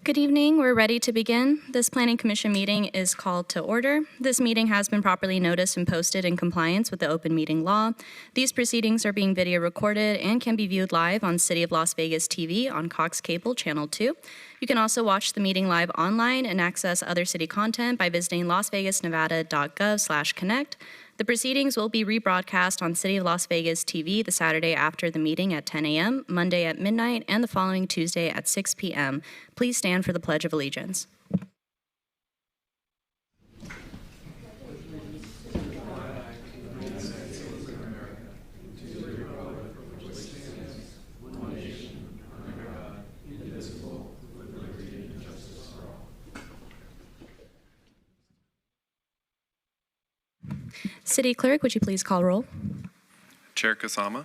Good evening. We're ready to begin. This Planning Commission meeting is called to order. This meeting has been properly noticed and posted in compliance with the open meeting law. These proceedings are being video recorded and can be viewed live on City of Las Vegas TV on Cox Cable Channel 2. You can also watch the meeting live online and access other city content by visiting lasvegasnevada.gov/connect. The proceedings will be rebroadcast on City of Las Vegas TV the Saturday after the meeting at 10 a.m., Monday at midnight, and the following Tuesday at 6 p.m. Please stand for the Pledge of Allegiance. City Clerk, would you please call roll? Chair Kasama.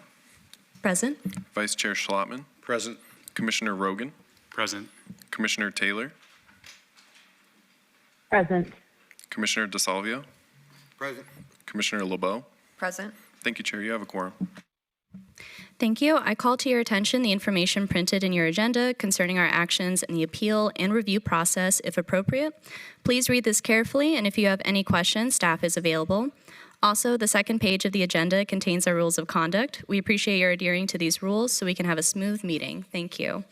Present. Vice Chair Schlotman. Present. Commissioner Rogan. Present. Commissioner Taylor. Present. Commissioner DeSalvio. Present. Commissioner LeBeau. Present. Thank you, Chair. You have a quorum. Thank you. I call to your attention the information printed in your agenda concerning our actions in the appeal and review process, if appropriate. Please read this carefully, and if you have any questions, staff is available. Also, the second page of the agenda contains our rules of conduct. We appreciate your adhering to these rules so we can have a smooth meeting. Thank you.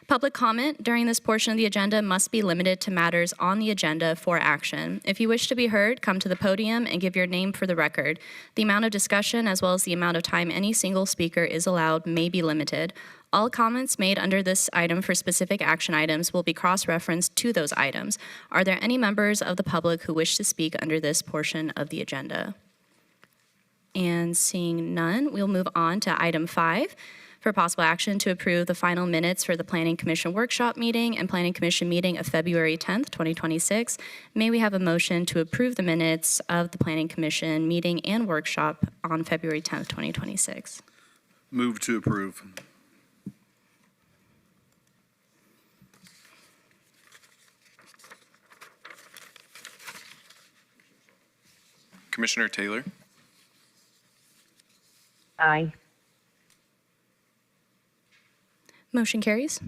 Public comment during this portion of the agenda must be limited to matters on the agenda for action. If you wish to be heard, come to the podium and give your name for the record. The amount of discussion as well as the amount of time any single speaker is allowed may be limited. All comments made under this item for specific action items will be cross-referenced to those items. Are there any members of the public who wish to speak under this portion of the agenda? And seeing none, we'll move on to item 5 for possible action to approve the final minutes for the Planning Commission workshop meeting and Planning Commission meeting of February 10th, 2026. May we have a motion to approve the minutes of the Planning Commission meeting and workshop on February 10th, 2026? Move to approve. Commissioner Taylor. Aye. Motion carries.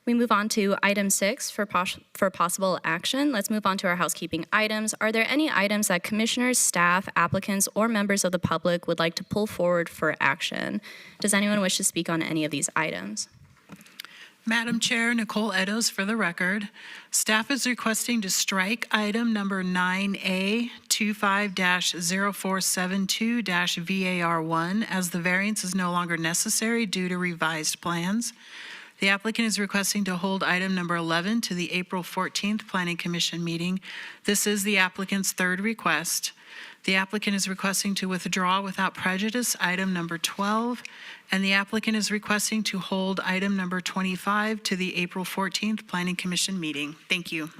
We move on to item 6 for possible action. Let's move on to our housekeeping items. Are there any items that commissioners, staff, applicants, or members of the public would like to pull forward for action? Does anyone wish to speak on any of these items? Madam Chair, Nicole Edos for the record. Staff is requesting to strike item number 9A 25-0472-VAR1 as the variance is no longer necessary due to revised plans. The applicant is requesting to hold item number 11 to the April 14th Planning Commission meeting. This is the applicant's third request. The applicant is requesting to withdraw without prejudice item number 12, and the applicant is requesting to hold item number 25 to the April 14th Planning Commission meeting. Thank you.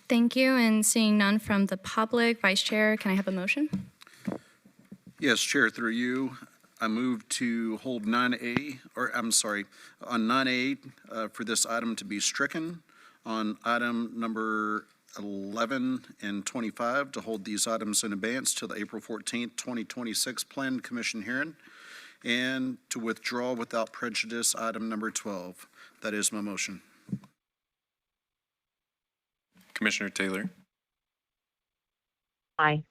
Thank you, and seeing none from the public, Vice Chair, can I have a motion? Yes, Chair, through you, I move to hold 9A, on 9A for this item to be stricken, on item number 11 and 25 to hold these items in abeyance till the April 14th, 2026 Plan Commission hearing, and to withdraw without prejudice item number 12. That is my motion. Commissioner Taylor. Aye.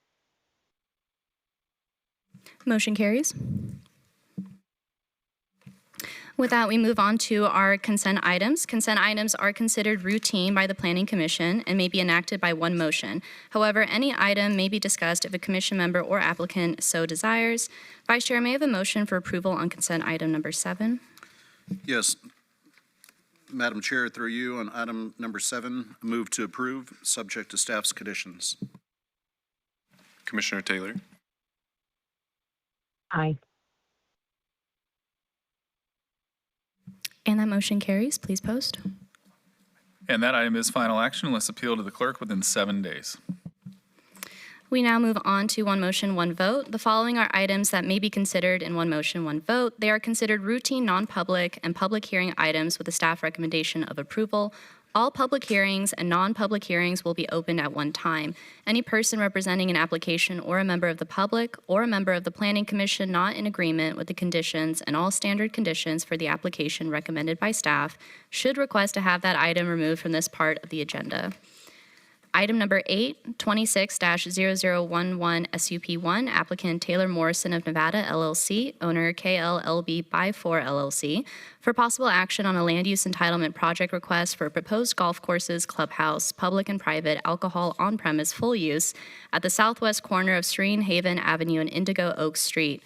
Motion carries. With that, we move on to our consent items. Consent items are considered routine by the Planning Commission and may be enacted by one motion. However, any item may be discussed if a commission member or applicant so desires. Vice Chair, may I have a motion for approval on consent item number 7? Yes, Madam Chair, through you, on item number 7, move to approve, subject to staff's conditions. Commissioner Taylor. Aye. And that motion carries. Please post. And that item is final action unless appealed to the clerk within 7 days. We now move on to one motion, one vote. The following are items that may be considered in one motion, one vote. They are considered routine, non-public, and public hearing items with a staff recommendation of approval. All public hearings and non-public hearings will be opened at one time. Any person representing an application or a member of the public or a member of the Planning Commission not in agreement with the conditions and all standard conditions for the application recommended by staff should request to have that item removed from this part of the agenda. Item number 8, 26-0011 SUP1, applicant Taylor Morrison of Nevada, LLC, owner KLLB by 4 LLC, for possible action on a land use entitlement project request for proposed golf courses, clubhouse, public and private alcohol on-premise full use at the southwest corner of Serene Haven Avenue and Indigo Oak Street.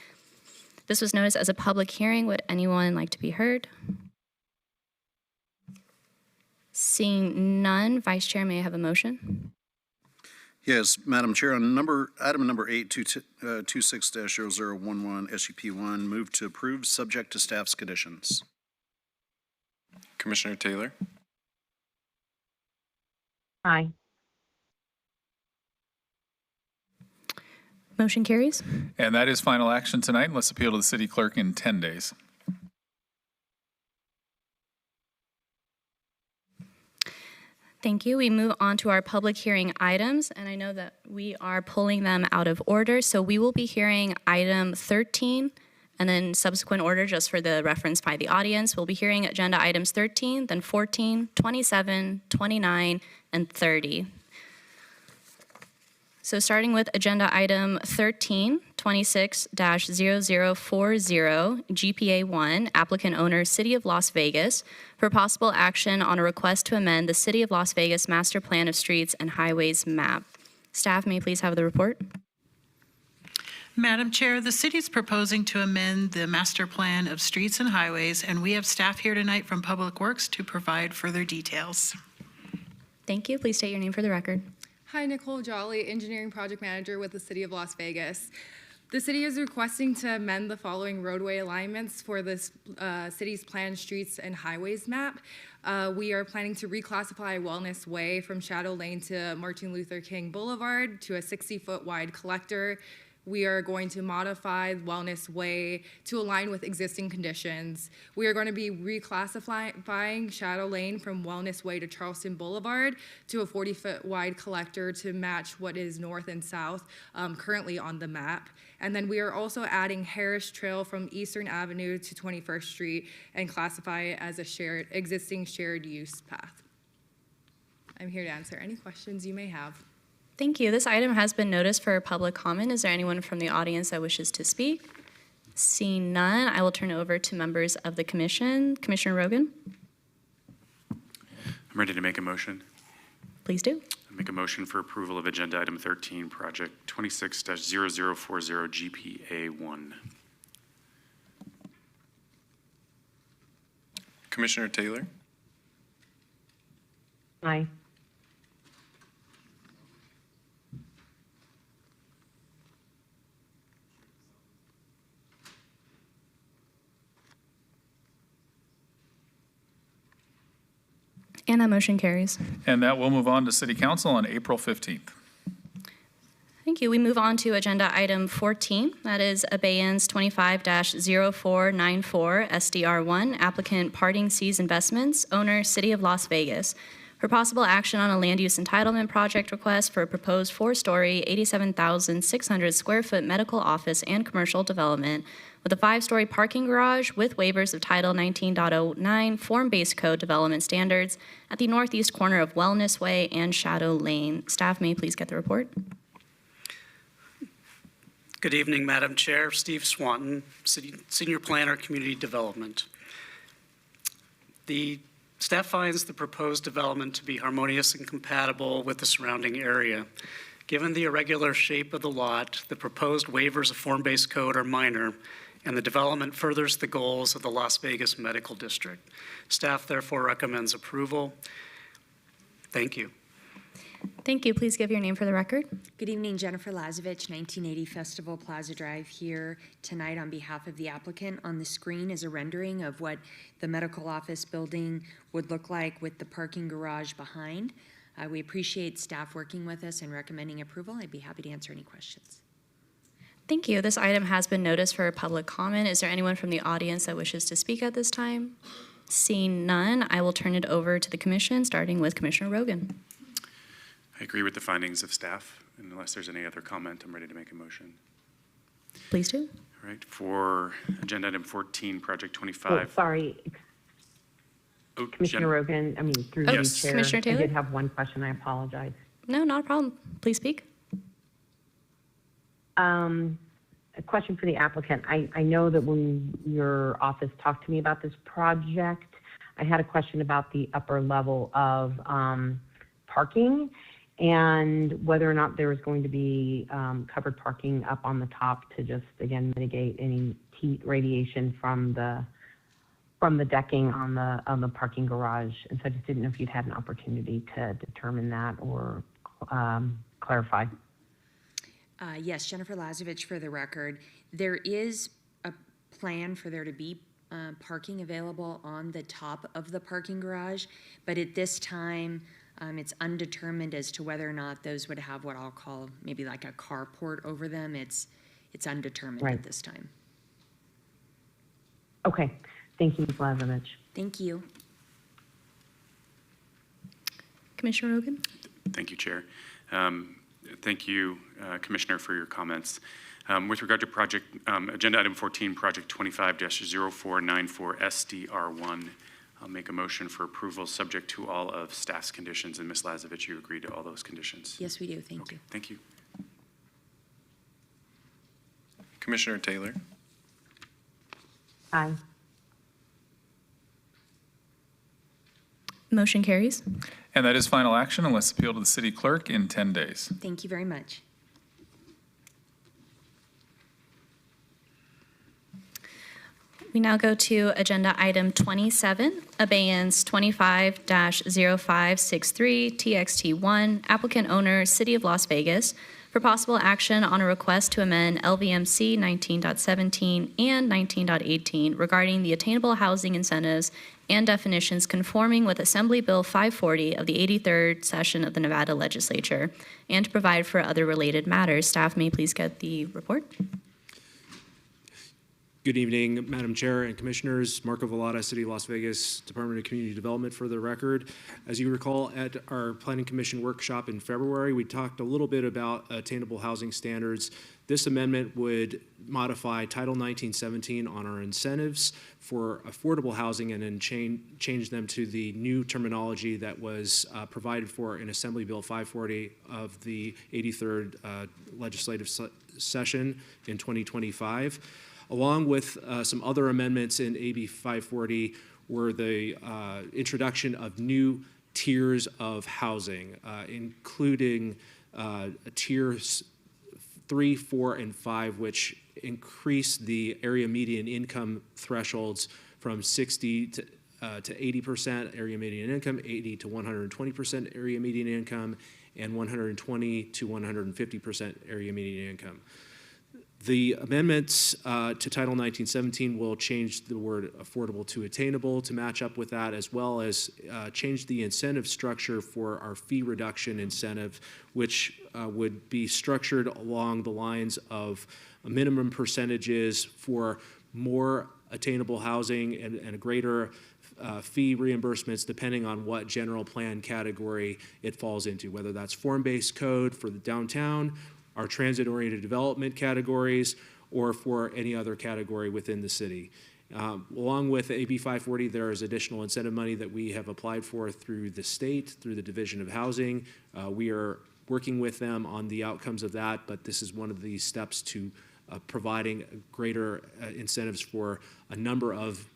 This was noticed as a public hearing. Would anyone like to be heard? Seeing none, Vice Chair, may I have a motion? Yes, Madam Chair, on item number 8, 26-0011 SUP1, move to approve subject to staff's conditions. Commissioner Taylor, Aye. Motion carries. And that is final action tonight. Let's appeal to the city clerk in 10 days. Thank you. We move on to our public hearing items, and I know that we are pulling them out of order, so we will be hearing item 13, and then subsequent order, just for the reference by the audience. We'll be hearing agenda items 13, then 14, 27, 29, and 30. So starting with agenda item 13, 26-0040, GPA1, applicant owner, City of Las Vegas, for possible action on a request to amend the City of Las Vegas Master Plan of Streets and Highways map. Staff, may I please have the report? Madam Chair, the city is proposing to amend the master plan of streets and highways, and we have staff here tonight from Public Works to provide further details. Thank you. Please state your name for the record. Hi, Nicole Jolly, Engineering Project Manager with the City of Las Vegas. The city is requesting to amend the following roadway alignments for this city's planned streets and highways map. We are planning to reclassify Wellness Way from Shadow Lane to Martin Luther King Boulevard to a 60-foot wide collector. We are going to modify Wellness Way to align with existing conditions. We are going to be reclassifying Shadow Lane from Wellness Way to Charleston Boulevard to a 40-foot wide collector to match what is north and south currently on the map. And then we are also adding Harris Trail from Eastern Avenue to 21st Street and classify it as a existing shared use path. I'm here to answer any questions you may have. Thank you. This item has been noticed for public comment. Is there anyone from the audience that wishes to speak? Seeing none, I will turn it over to members of the commission. Commissioner Rogan, I'm ready to make a motion. please do. I make a motion for approval of agenda item 13, project 26-0040 GPA1. Commissioner Taylor, Aye. And that motion carries. And that will move on to city council on April 15th. Thank you. We move on to agenda item 14. That is abeyance 25-0494 SDR1, applicant Parting Seas Investments, owner City of Las Vegas, for possible action on a land use entitlement project request for a proposed 4-story, 87,600 square foot medical office and commercial development with a 5-story parking garage with waivers of Title 19.09 Form-Based Code Development Standards at the northeast corner of Wellness Way and Shadow Lane. Staff, may please get the report. Good evening, Madam Chair. Steve Swanton, Senior Planner, Community Development. The staff finds the proposed development to be harmonious and compatible with the surrounding area. Given the irregular shape of the lot, the proposed waivers of form-based code are minor, and the development furthers the goals of the Las Vegas Medical District. Staff therefore recommends approval. Thank you. Thank you. Please give your name for the record. Good evening, Jennifer Lazovich, 1980 Festival Plaza Drive, here tonight on behalf of the applicant. On the screen is a rendering of what the medical office building would look like with the parking garage behind. We appreciate staff working with us and recommending approval. I'd be happy to answer any questions. Thank you. This item has been noticed for public comment. Is there anyone from the audience that wishes to speak at this time? Seeing none, I will turn it over to the commission, starting with Commissioner Rogan. I agree with the findings of staff, and unless there's any other comment, I'm ready to make a motion. Please do. All right, for agenda item 14, project Oh, 25. sorry, Oh, Commissioner Jen- Rogan, I mean, through Oh, you, Yes. Chair. Commissioner Taylor? I did have one question, I apologize. No, not a problem. Please speak. A question for the applicant. I know that when your office talked to me about this project, I had a question about the upper level of parking and whether or not there was going to be covered parking up on the top to just, again, mitigate any heat radiation from the decking on the parking garage. And so I just didn't know if you'd had an opportunity to determine that or clarify. Yes, Jennifer Lazovich for the record. There is a plan for there to be parking available on the top of the parking garage, but at this time, it's undetermined as to whether or not those would have what I'll call maybe like a carport over them. It's undetermined Right. at this time. Okay, thank you, Ms. Lazovich. Thank you. Commissioner Rogan? Thank you, Chair. Thank you, Commissioner, for your comments. With regard to project, agenda item 14, project 25-0494 SDR1, I'll make a motion for approval subject to all of staff's conditions. And Ms. Lazovich, you agree to all those conditions? Yes, we do. Thank you. Thank you. Commissioner Taylor, Aye. Motion carries. And that is final action unless appealed to the city clerk in 10 days. Thank you very much. We now go to agenda item 27, abeyance 25-0563 TXT1, applicant owner, City of Las Vegas, for possible action on a request to amend LVMC 19.17 and 19.18 regarding the attainable housing incentives and definitions conforming with Assembly Bill 540 of the 83rd session of the Nevada Legislature, and to provide for other related matters. Staff may please get the report. Good evening, Madam Chair and Commissioners. Marco Vallada, City of Las Vegas, Department of Community Development for the record. As you recall, at our Planning Commission workshop in February, we talked a little bit about attainable housing standards. This amendment would modify Title 1917 on our incentives for affordable housing and then change them to the new terminology that was provided for in Assembly Bill 540 of the 83rd legislative session in 2025. Along with some other amendments in AB 540 were the introduction of new tiers of housing, including tiers 3, 4, and 5, which increase the area median income thresholds from 60 to 80% area median income, 80 to 120% area median income, and 120 to 150% area median income. The amendments to Title 1917 will change the word affordable to attainable to match up with that, as well as change the incentive structure for our fee reduction incentive, which would be structured along the lines of minimum percentages for more attainable housing and a greater fee reimbursements depending on what general plan category it falls into, whether that's form-based code for the downtown, our transit-oriented development categories, or for any other category within the city. Along with AB 540, there is additional incentive money that we have applied for through the state, through the Division of Housing. We are working with them on the outcomes of that, but this is one of the steps to providing greater incentives for a number of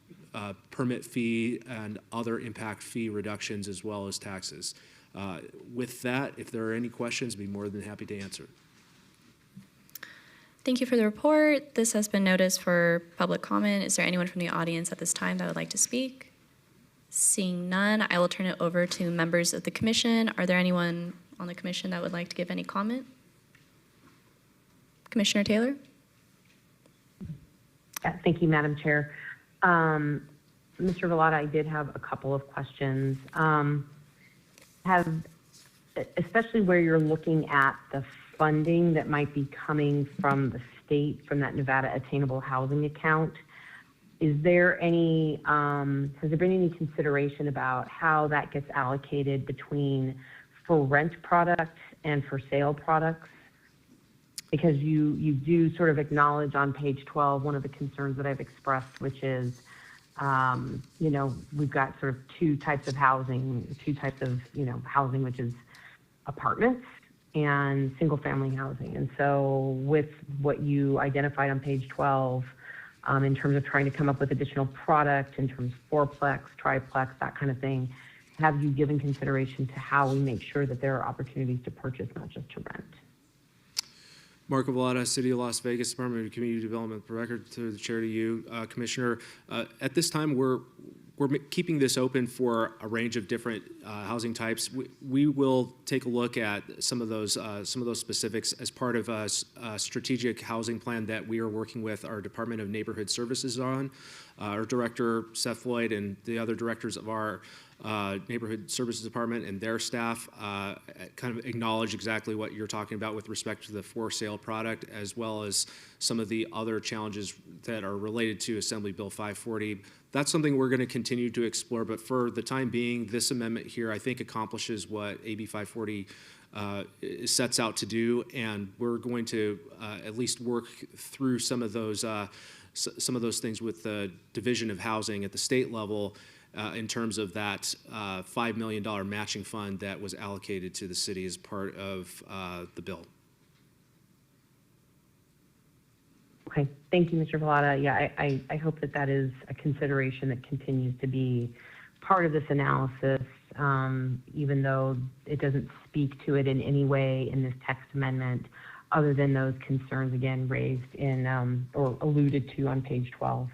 permit fee and other impact fee reductions, as well as taxes. With that, if there are any questions, I'd be more than happy to answer. Thank you for the report. This has been noticed for public comment. Is there anyone from the audience at this time that would like to speak? Seeing none, I will turn it over to members of the commission. Are there anyone on the commission that would like to give any comment? Commissioner Taylor? Thank you, Madam Chair. Mr. Vallada, I did have a couple of questions. Especially where you're looking at the funding that might be coming from the state, from that Nevada Attainable Housing account, is there any, has there been any consideration about how that gets allocated between for rent products and for sale products? Because you do sort of acknowledge on page 12 one of the concerns that I've expressed, which is, you know, we've got sort of two types of housing, housing which is apartments and single family housing. And so with what you identified on page 12, in terms of trying to come up with additional product, in terms of fourplex, triplex, that kind of thing, have you given consideration to how we make sure that there are opportunities to purchase, not just to rent? Marco Vallata, City of Las Vegas, Department of Community Development. For the record, to the chair, to you, Commissioner. At this time, we're keeping this open for a range of different housing types. We will take a look at some of those specifics as part of a strategic housing plan that we are working with our Department of Neighborhood Services on. Our director, Seth Floyd, and the other directors of our Neighborhood Services Department and their staff kind of acknowledge exactly what you're talking about with respect to the for sale product, as well as some of the other challenges that are related to Assembly Bill 540. That's something we're going to continue to explore, but for the time being, this amendment here, I think, accomplishes what AB 540 sets out to do, and we're going to at least work through some of those things with the Division of Housing at the state level in terms of that $5 million matching fund that was allocated to the city as part of the bill. Okay, thank you, Mr. Vallata. Yeah, I hope that that is a consideration that continues to be part of this analysis, even though it doesn't speak to it in any way in this text amendment, other than those concerns, again, raised in or alluded to on page 12.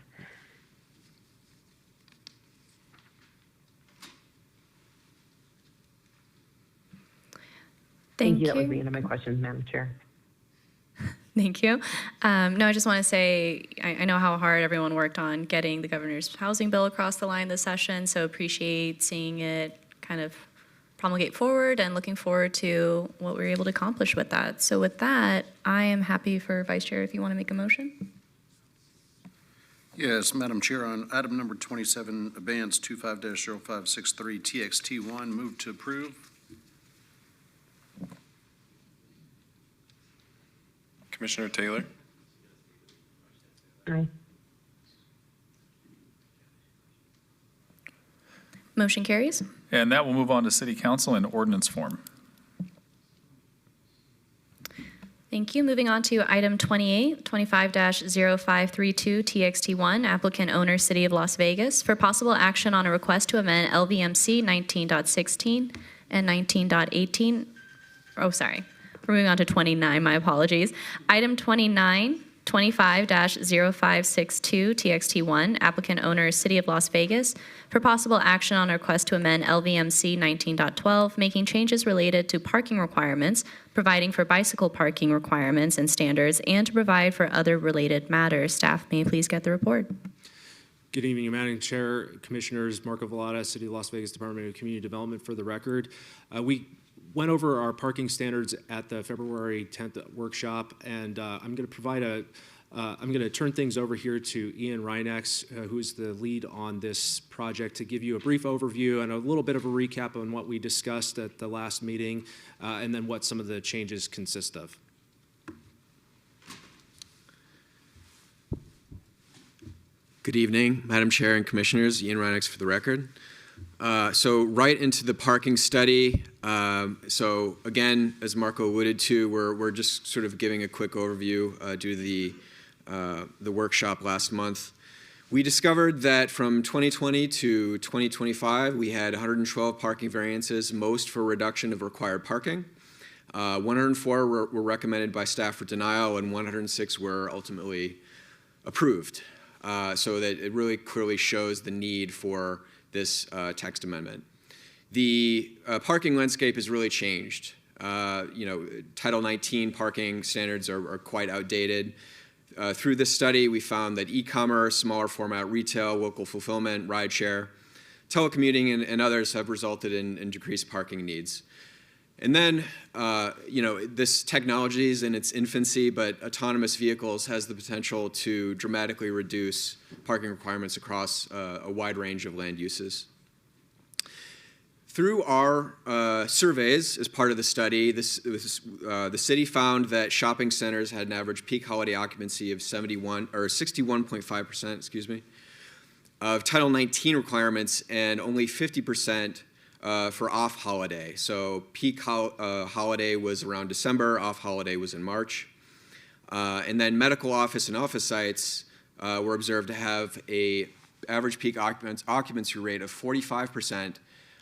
Thank you. That was the end of my questions, Madam Chair. Thank you. No, I just want to say I know how hard everyone worked on getting the governor's housing bill across the line this session, so appreciate seeing it kind of promulgate forward and looking forward to what we were able to accomplish with that. So with that, I am happy for Vice Chair if you want to make a motion. Yes, Madam Chair, on item number 27, abeyance 25-0563 TXT1, move to approve. Commissioner Taylor? Aye. Motion carries. And that will move on to City Council in ordinance form. Thank you. Moving on to item 28, 25-0532 TXT1, applicant owner City of Las Vegas, for possible action on a request to amend LVMC 19.16 and 19.18. Oh, sorry. We're moving on to 29, my apologies. Item 29, 25-0562 TXT1, applicant owner City of Las Vegas, for possible action on a request to amend LVMC 19.12, making changes related to parking requirements, providing for bicycle parking requirements and standards, and to provide for other related matters. Staff, may I please get the report? Good evening, Madam Chair, Commissioners. Marco Vallata, City of Las Vegas Department of Community Development. For the record, we went over our parking standards at the February 10th workshop, and I'm going to turn things over here to Ian Reinex, who's the lead on this project, to give you a brief overview and a little bit of a recap on what we discussed at the last meeting, and then what some of the changes consist of. Good evening, Madam Chair and Commissioners. Ian Reinex for the record. So right into the parking study. So again, as Marco alluded to, we're just sort of giving a quick overview due to the workshop last month. We discovered that from 2020 to 2025, we had 112 parking variances, most for reduction of required parking. 104 were recommended by staff for denial, and 106 were ultimately approved. So that it really clearly shows the need for this text amendment. The parking landscape has really changed. Title 19 parking standards are quite outdated. Through this study, we found that e-commerce, smaller format retail, local fulfillment, rideshare, telecommuting, and others have resulted in decreased parking needs. And then, this technology is in its infancy, but autonomous vehicles has the potential to dramatically reduce parking requirements across a wide range of land uses. Through our surveys as part of the study, the city found that shopping centers had an average peak holiday occupancy of 61.5%, of Title 19 requirements, and only 50% for off-holiday. So peak holiday was around December, off-holiday was in March. And then medical office and office sites were observed to have a average peak occupancy rate of 45%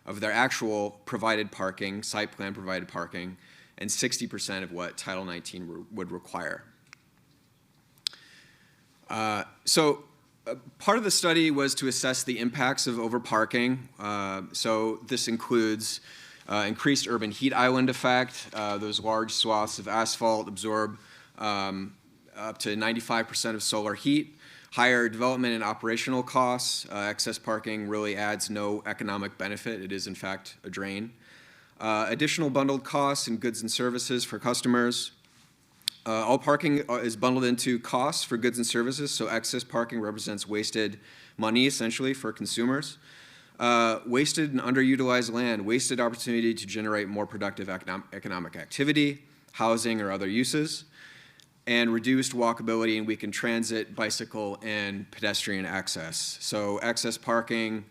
of their actual provided parking, site plan provided parking, and 60% of what Title 19 would require. Part of the study was to assess the impacts of overparking. So this includes increased urban heat island effect. Those large swaths of asphalt absorb up to 95% of solar heat. Higher development and operational costs. Excess parking really adds no economic benefit. It is, in fact, a drain. Additional bundled costs in goods and services for customers. All parking is bundled into costs for goods and services, so excess parking represents wasted money, essentially, for consumers. Wasted and underutilized land, wasted opportunity to generate more productive economic activity, housing, or other uses, and reduced walkability and weakened transit, bicycle, and pedestrian access. So excess parking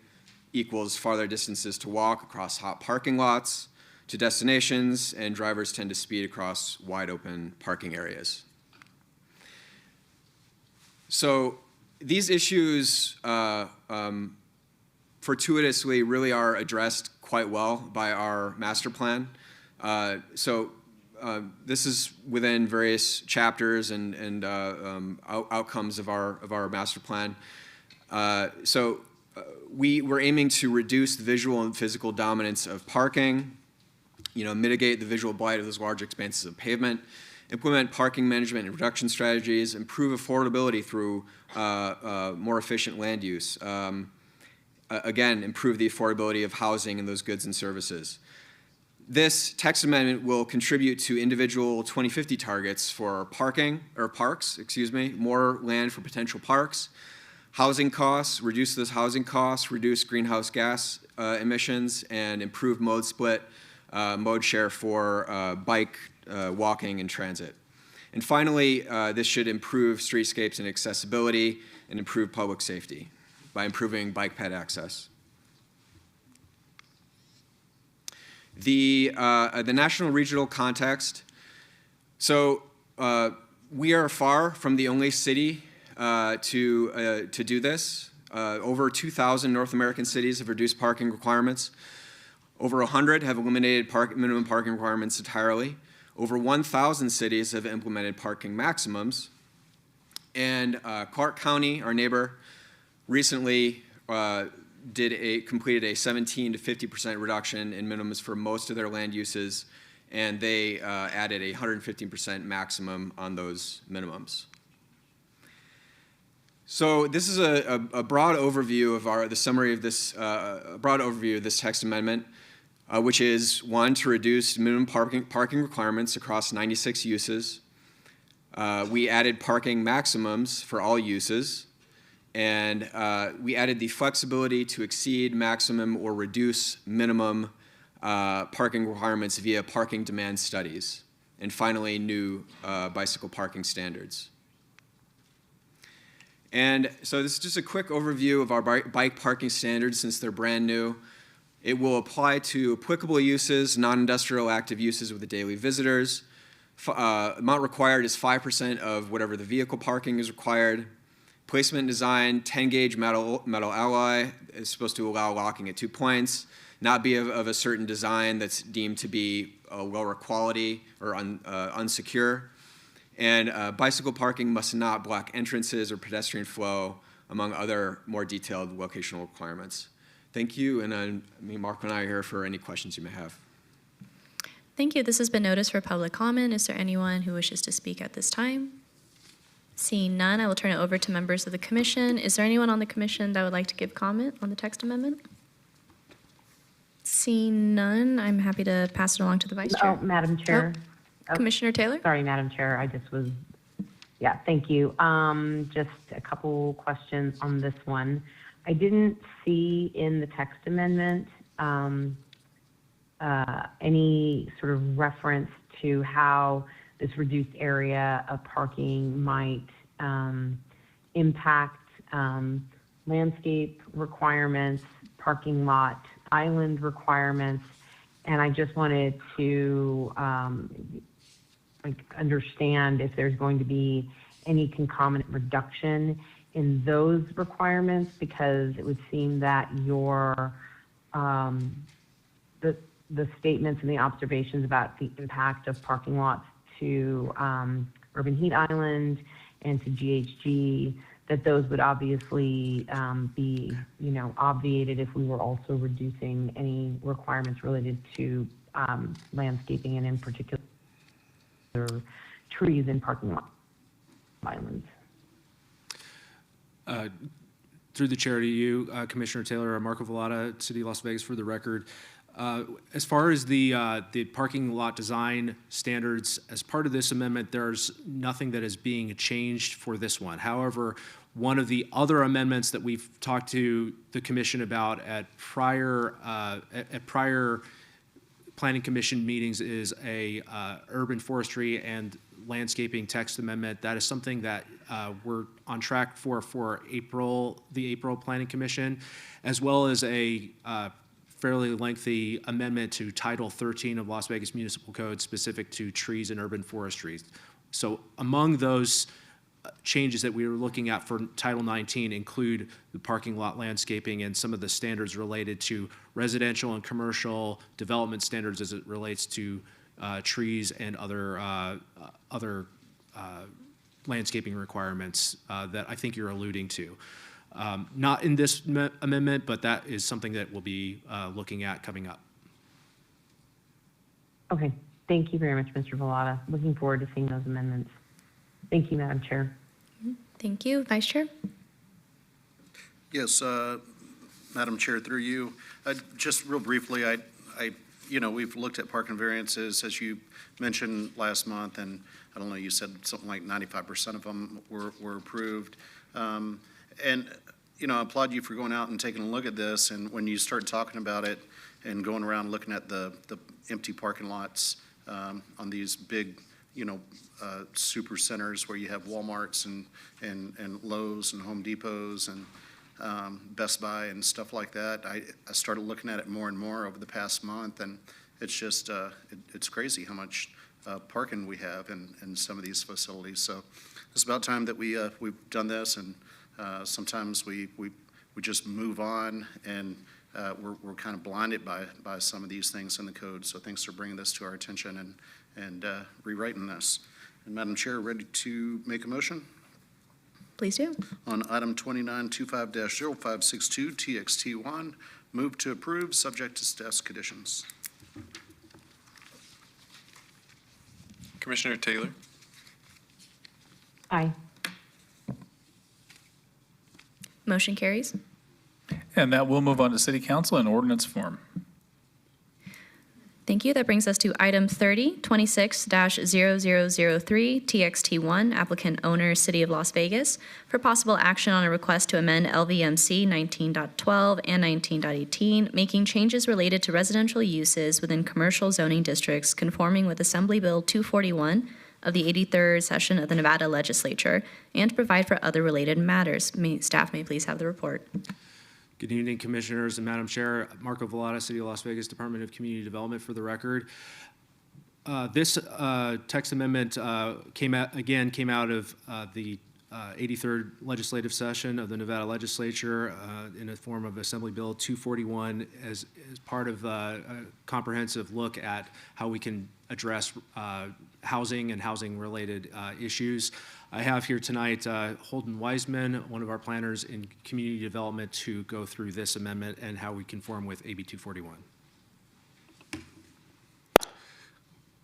equals farther distances to walk across hot parking lots to destinations, and drivers tend to speed across wide open parking areas. So these issues fortuitously really are addressed quite well by our master plan. This is within various chapters and outcomes of our master plan. We were aiming to reduce the visual and physical dominance of parking, mitigate the visual blight of those large expanses of pavement, implement parking management and reduction strategies, improve affordability through more efficient land use. Again, improve the affordability of housing and those goods and services. This text amendment will contribute to individual 2050 targets for parks, more land for potential parks, housing costs, reduce those housing costs, reduce greenhouse gas emissions, and improve mode split, mode share for bike, walking, and transit. And finally, this should improve streetscapes and accessibility and improve public safety by improving bike ped access. The national regional context. So we are far from the only city to do this. Over 2,000 North American cities have reduced parking requirements. Over 100 have eliminated minimum parking requirements entirely. Over 1,000 cities have implemented parking maximums. And Clark County, our neighbor, recently completed a 17 to 50% reduction in minimums for most of their land uses, and they added a 115% maximum on those minimums. So this is a broad overview of the summary of this broad overview of this text amendment, which is one, to reduce minimum parking requirements across 96 uses. We added parking maximums for all uses. And we added the flexibility to exceed maximum or reduce minimum parking requirements via parking demand studies. And finally, new bicycle parking standards. And so this is just a quick overview of our bike parking standards since they're brand new. It will apply to applicable uses, non-industrial active uses with the daily visitors. Amount required is 5% of whatever the vehicle parking is required. Placement design, 10-gauge metal alloy is supposed to allow locking at 2 points, not be of a certain design that's deemed to be lower quality or unsecure. And bicycle parking must not block entrances or pedestrian flow, among other more detailed locational requirements. Thank you, and Mark and I are here for any questions you may have. Thank you. This has been noticed for public comment. Is there anyone who wishes to speak at this time? Seeing none, I will turn it over to members of the commission. Is there anyone on the commission that would like to give comment on the text amendment? Seeing none, I'm happy to pass it along to the Vice Chair. Oh, Madam Chair. Oh, Commissioner Taylor? sorry, Madam Chair. Yeah, thank you. Just a couple questions on this one. I didn't see in the text amendment any sort of reference to how this reduced area of parking might impact landscape requirements, parking lot island requirements, and I just wanted to understand if there's going to be any concomitant reduction in those requirements, because it would seem that your the statements and the observations about the impact of parking lots to Urban Heat Island and to GHG, that those would obviously be, obviated if we were also reducing any requirements related to landscaping and in particular trees in parking lot islands. Through the chair to you, Commissioner Taylor, Marco Vallata, City of Las Vegas, for the record. As far as the parking lot design standards, as part of this amendment, there's nothing that is being changed for this one. However, one of the other amendments that we've talked to the commission about at prior planning commission meetings is a urban forestry and landscaping text amendment. That is something that we're on track for the April planning commission, as well as a fairly lengthy amendment to Title 13 of Las Vegas Municipal Code specific to trees and urban forestry. So among those changes that we were looking at for Title 19 include the parking lot landscaping and some of the standards related to residential and commercial development standards as it relates to trees and other landscaping requirements that I think you're alluding to. Not in this amendment, but that is something that we'll be looking at coming up. Okay, thank you very much, Mr. Vallata. Looking forward to seeing those amendments. Thank you, Madam Chair. Thank you. Vice Chair? Yes, Madam Chair, through you, just real briefly, we've looked at parking variances, as you mentioned last month, and I don't know, you said something like 95% of them were approved. And, I applaud you for going out and taking a look at this, and when you start talking about it and going around looking at the empty parking lots on these big, super centers where you have Walmarts and Lowe's and Home Depots and Best Buy and stuff like that. I started looking at it more and more over the past month, and it's just, it's crazy how much parking we have in some of these facilities. So it's about time that we've done this, and sometimes we just move on, and we're kind of blinded by some of these things in the code. So thanks for bringing this to our attention and rewriting this. And Madam Chair, ready to make a motion? Please do. On item 2925-0562, TXT1, move to approve, subject to staff's conditions. Commissioner Taylor? Aye. Motion carries. And that will move on to City Council in ordinance form. Thank you. That brings us to item 30, 26-0003, TXT1, applicant owner, City of Las Vegas, for possible action on a request to amend LVMC 19.12 and 19.18, making changes related to residential uses within commercial zoning districts conforming with Assembly Bill 241 of the 83rd session of the Nevada Legislature, and to provide for other related matters. Staff may please have the report. Good evening, Commissioners and Madam Chair. Marco Vallata, City of Las Vegas, Department of Community Development, for the record. This text amendment came out of the 83rd legislative session of the Nevada Legislature in the form of Assembly Bill 241 as part of a comprehensive look at how we can address housing and housing-related issues. I have here tonight Holden Wiseman, one of our planners in community development, to go through this amendment and how we conform with AB 241.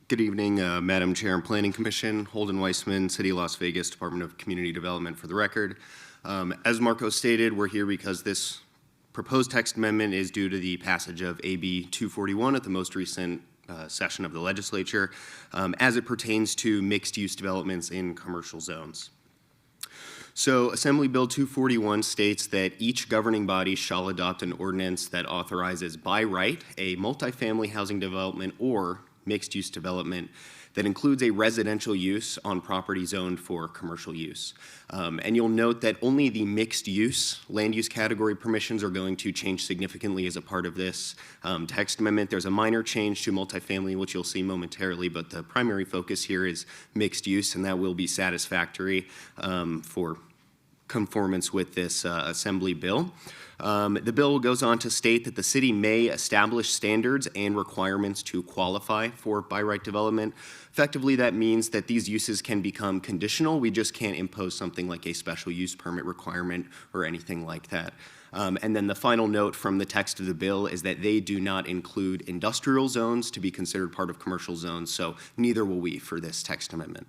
Good evening, Madam Chair and Planning Commission. Holden Weissman, City of Las Vegas, Department of Community Development, for the record. As Marco stated, we're here because this proposed text amendment is due to the passage of AB 241 at the most recent session of the legislature as it pertains to mixed-use developments in commercial zones. So Assembly Bill 241 states that each governing body shall adopt an ordinance that authorizes by right a multifamily housing development or mixed-use development that includes a residential use on property zoned for commercial use. And you'll note that only the mixed-use land use category permissions are going to change significantly as a part of this text amendment. There's a minor change to multifamily, which you'll see momentarily, but the primary focus here is mixed use, and that will be satisfactory for conformance with this Assembly bill. The bill goes on to state that the city may establish standards and requirements to qualify for by right development. Effectively, that means that these uses can become conditional. We just can't impose something like a special use permit requirement or anything like that. And then the final note from the text of the bill is that they do not include industrial zones to be considered part of commercial zones, so neither will we for this text amendment.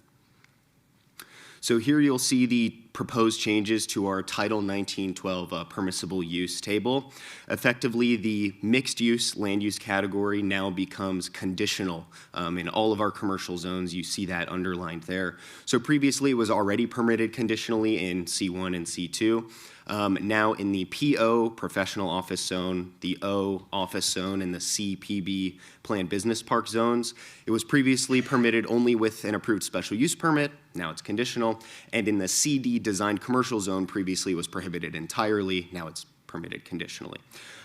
So here you'll see the proposed changes to our Title 1912 permissible use table. Effectively, the mixed use land use category now becomes conditional in all of our commercial zones. You see that underlined there. So previously it was already permitted conditionally in C1 and C2. Now in the PO professional office zone, the O office zone, and the CPB planned business park zones, it was previously permitted only with an approved special use permit. Now it's conditional. And in the CD designed commercial zone, previously it was prohibited entirely. Now it's permitted conditionally.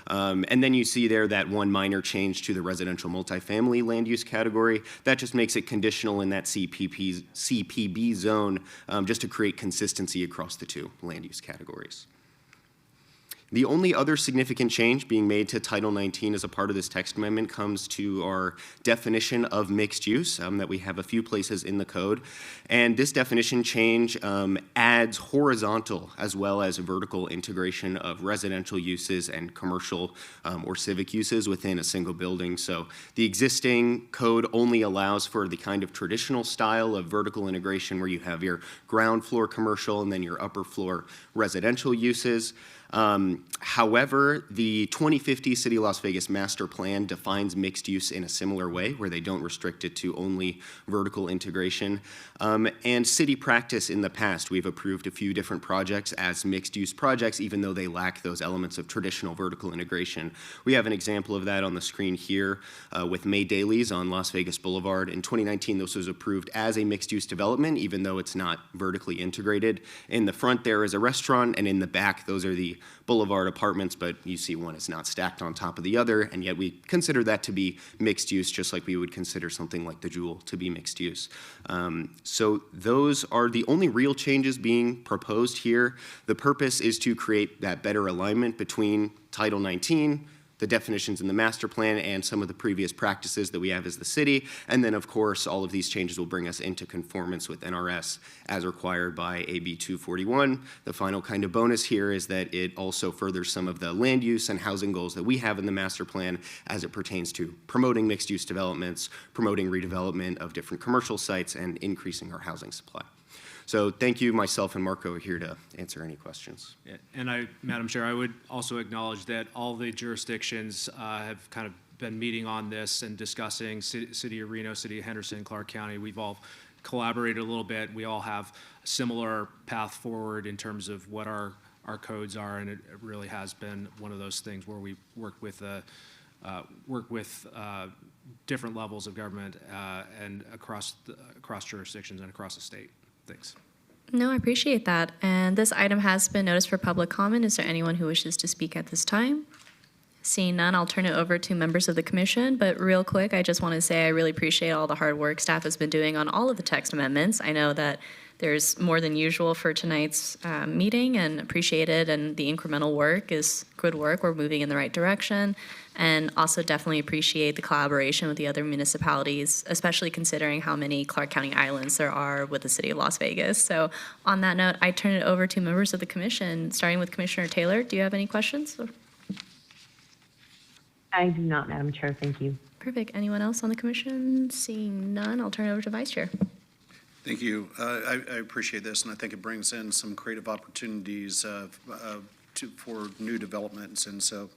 And then you see there that one minor change to the residential multifamily land use category. That just makes it conditional in that CPB zone just to create consistency across the two land use categories. The only other significant change being made to Title 19 as a part of this text amendment comes to our definition of mixed use that we have a few places in the code. And this definition change adds horizontal as well as vertical integration of residential uses and commercial or civic uses within a single building. So the existing code only allows for the kind of traditional style of vertical integration where you have your ground floor commercial and then your upper floor residential uses. However, the 2050 City of Las Vegas Master Plan defines mixed use in a similar way, where they don't restrict it to only vertical integration. And city practice in the past, we've approved a few different projects as mixed use projects, even though they lack those elements of traditional vertical integration. We have an example of that on the screen here with May Dailies on Las Vegas Boulevard. In 2019, this was approved as a mixed use development, even though it's not vertically integrated. In the front there is a restaurant, and in the back, those are the Boulevard apartments, but you see one is not stacked on top of the other, and yet we consider that to be mixed use, just like we would consider something like the Jewel to be mixed use. So those are the only real changes being proposed here. The purpose is to create that better alignment between Title 19, the definitions in the master plan, and some of the previous practices that we have as the city. And then, of course, all of these changes will bring us into conformance with NRS as required by AB 241. The final kind of bonus here is that it also furthers some of the land use and housing goals that we have in the master plan as it pertains to promoting mixed-use developments, promoting redevelopment of different commercial sites, and increasing our housing supply. So thank you. Myself and Marco are here to answer any questions. Yeah, and Madam Chair, I would also acknowledge that all the jurisdictions have kind of been meeting on this and discussing City of Reno, City of Henderson, Clark County. We've all collaborated a little bit. We all have a similar path forward in terms of what our codes are, and it really has been one of those things where we work with different levels of government and across jurisdictions and across the state. Thanks. No, I appreciate that. And this item has been noticed for public comment. Is there anyone who wishes to speak at this time? Seeing none, I'll turn it over to members of the commission. But real quick, I just want to say I really appreciate all the hard work staff has been doing on all of the text amendments. I know that there's more than usual for tonight's meeting, and appreciate it. And the incremental work is good work. We're moving in the right direction. And also definitely appreciate the collaboration with the other municipalities, especially considering how many Clark County islands there are with the City of Las Vegas. So on that note, I turn it over to members of the commission, starting with Commissioner Taylor. Do you have any questions? I do not, Madam Chair. Thank you. Perfect. Anyone else on the commission? Seeing none, I'll turn it over to Vice Chair. Thank you. I appreciate this, and I think it brings in some creative opportunities for new developments. And so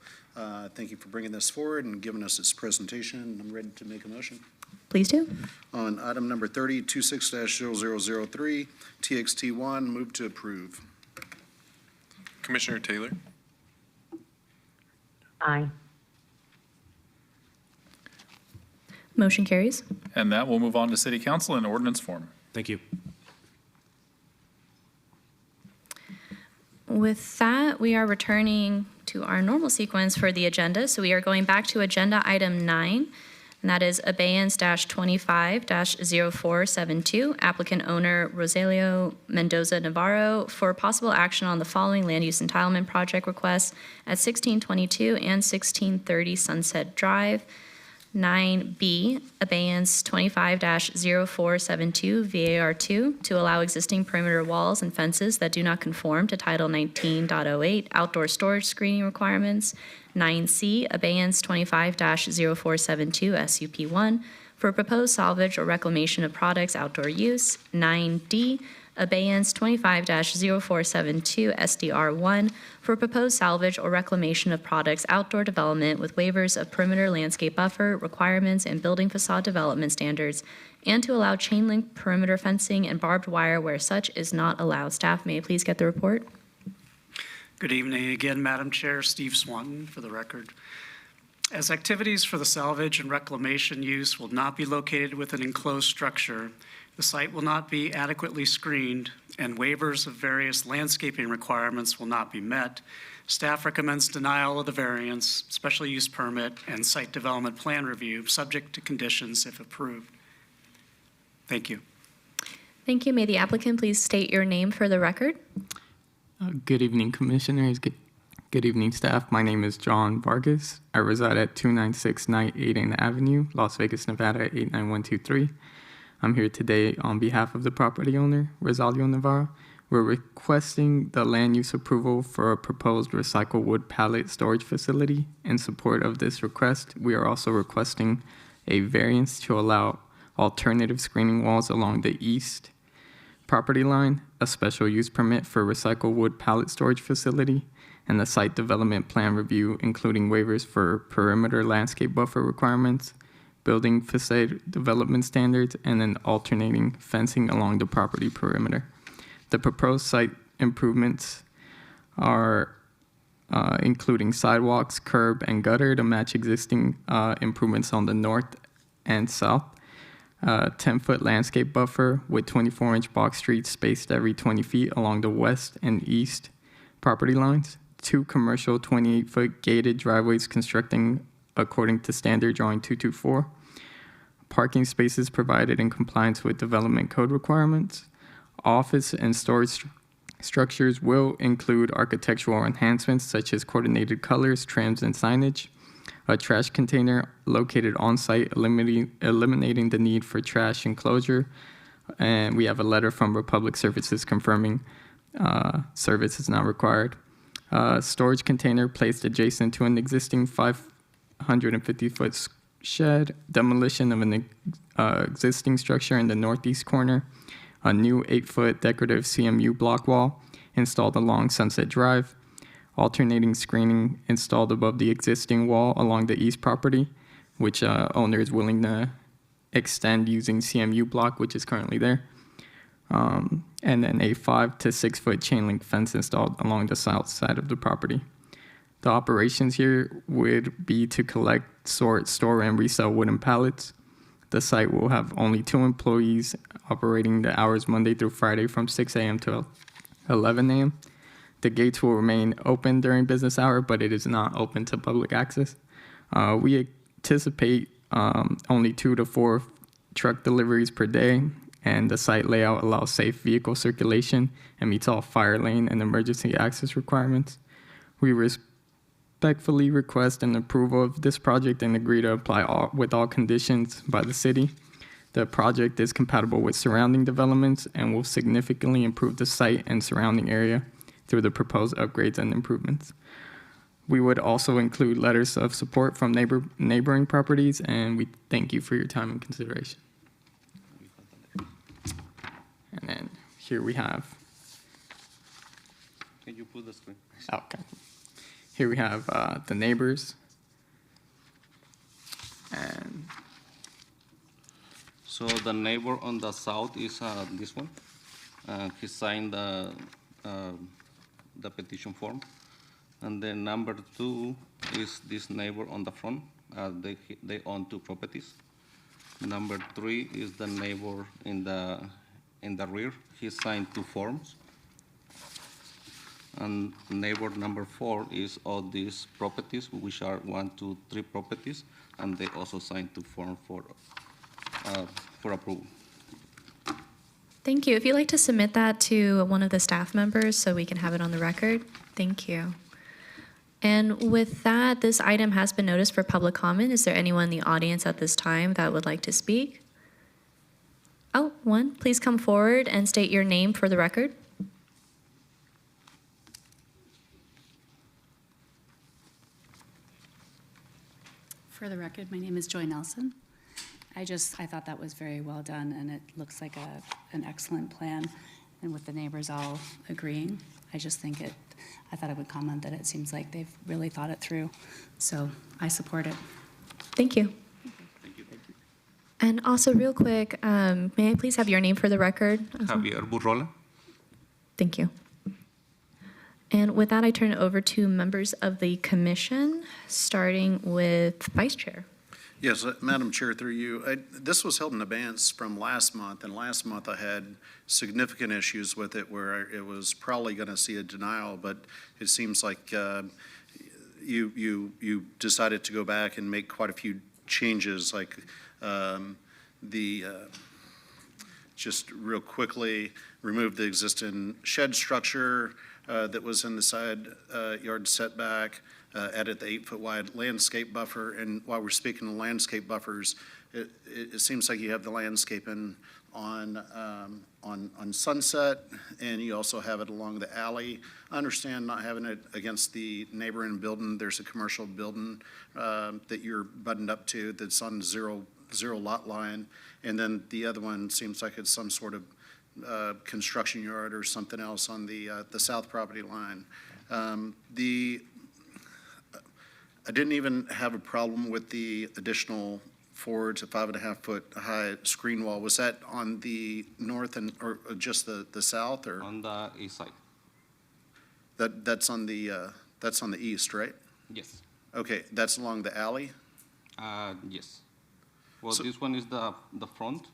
thank you for bringing this forward and giving us this presentation. I'm ready to make a motion. Please do. On item number 30, 26-0003, TXT1, move to approve. Commissioner Taylor? Aye. Motion carries. And that will move on to city council in ordinance form. Thank you. With that, we are returning to our normal sequence for the agenda. So we are going back to agenda item 9, and that is abeyance -25-0472, applicant owner Rogelio Mendoza Navarro for possible action on the following land use entitlement project requests at 1622 and 1630 Sunset Drive. 9B, abeyance 25-0472 VAR2 to allow existing perimeter walls and fences that do not conform to Title 19.08 outdoor storage screening requirements. 9C, abeyance 25-0472 SUP1 for proposed salvage or reclamation of products outdoor use. 9D, abeyance 25-0472 SDR1 for proposed salvage or reclamation of products outdoor development with waivers of perimeter landscape buffer requirements and building facade development standards, and to allow chain link perimeter fencing and barbed wire where such is not allowed. Staff, may I please get the report? Good evening again, Madam Chair. Steve Swanton for the record. As activities for the salvage and reclamation use will not be located with an enclosed structure, the site will not be adequately screened, and waivers of various landscaping requirements will not be met, staff recommends denial of the variance, special use permit, and site development plan review, subject to conditions if approved. Thank you. Thank you. May the applicant please state your name for the record? Good evening, commissioners. Good evening, staff. My name is John Vargas. I reside at 296 Night 8th Avenue, Las Vegas, Nevada 89123. I'm here today on behalf of the property owner, Rogelio Navarro. We're requesting the land use approval for a proposed recycled wood pallet storage facility. In support of this request, we are also requesting a variance to allow alternative screening walls along the east property line, a special use permit for recycled wood pallet storage facility, and the site development plan review, including waivers for perimeter landscape buffer requirements, building facade development standards, and then alternating fencing along the property perimeter. The proposed site improvements are including sidewalks, curb, and gutter to match existing improvements on the north and south. 10-foot landscape buffer with 24-inch box streets spaced every 20 feet along the west and east property lines. 2 commercial 28-foot gated driveways constructing according to standard drawing 224. Parking spaces provided in compliance with development code requirements. Office and storage structures will include architectural enhancements such as coordinated colors, trims, and signage. A trash container located on site, eliminating the need for trash enclosure. And we have a letter from Republic Services confirming service is not required. Storage container placed adjacent to an existing 550-foot shed, demolition of an existing structure in the northeast corner, a new 8-foot decorative CMU block wall installed along Sunset Drive, alternating screening installed above the existing wall along the east property, which owner is willing to extend using CMU block, which is currently there. And then a 5 to 6 foot chain link fence installed along the south side of the property. The operations here would be to collect, sort, store, and resell wooden pallets. The site will have only 2 employees operating the hours Monday through Friday from 6 a.m. to 11 a.m. The gates will remain open during business hour, but it is not open to public access. We anticipate only 2 to 4 truck deliveries per day, and the site layout allows safe vehicle circulation and meets all fire lane and emergency access requirements. We respectfully request an approval of this project and agree to apply with all conditions by the city. The project is compatible with surrounding developments and will significantly improve the site and surrounding area through the proposed upgrades and improvements. We would also include letters of support from neighboring properties, and we thank you for your time and consideration. And then here we have Can you put the screen? Okay. Here we have the neighbors. And So the neighbor on the south is this one. He signed the petition form. And then number 2 is this neighbor on the front. They own 2 properties. Number 3 is the neighbor in the rear. He signed 2 forms. And neighbor number 4 is all these properties, which are 1, 2, 3 properties, and they also signed 2 forms for approval. Thank you. If you'd like to submit that to one of the staff members so we can have it on the record, thank you. And with that, this item has been noticed for public comment. Is there anyone in the audience at this time that would like to speak? Oh, one. Please come forward and state your name for the record. For the record, my name is Joy Nelson. I thought that was very well done, and it looks like an excellent plan, and with the neighbors all agreeing, I thought I would comment that it seems like they've really thought it through, so I support it. Thank you. And also, real quick, may I please have your name for the record? Javier Burrola. Thank you. And with that, I turn it over to members of the commission, starting with Vice Chair. Yes, Madam Chair, through you. This was held in advance from last month, and last month I had significant issues with it where it was probably going to see a denial, but it seems like you decided to go back and make quite a few changes, like just real quickly, remove the existing shed structure that was in the side yard setback, added the 8-foot wide landscape buffer. And while we're speaking of landscape buffers, it seems like you have the landscaping on Sunset, and you also have it along the alley. I understand not having it against the neighboring building. There's a commercial building that you're buttoned up to that's on zero lot line. And then the other one seems like it's some sort of construction yard or something else on the south property line. I didn't even have a problem with the additional 4 to 5.5 foot high screen wall. Was that on the north or just the south, or? On the east side. That's on the east, right? Yes. Okay, that's along the alley? Yes. Well, this one is the front,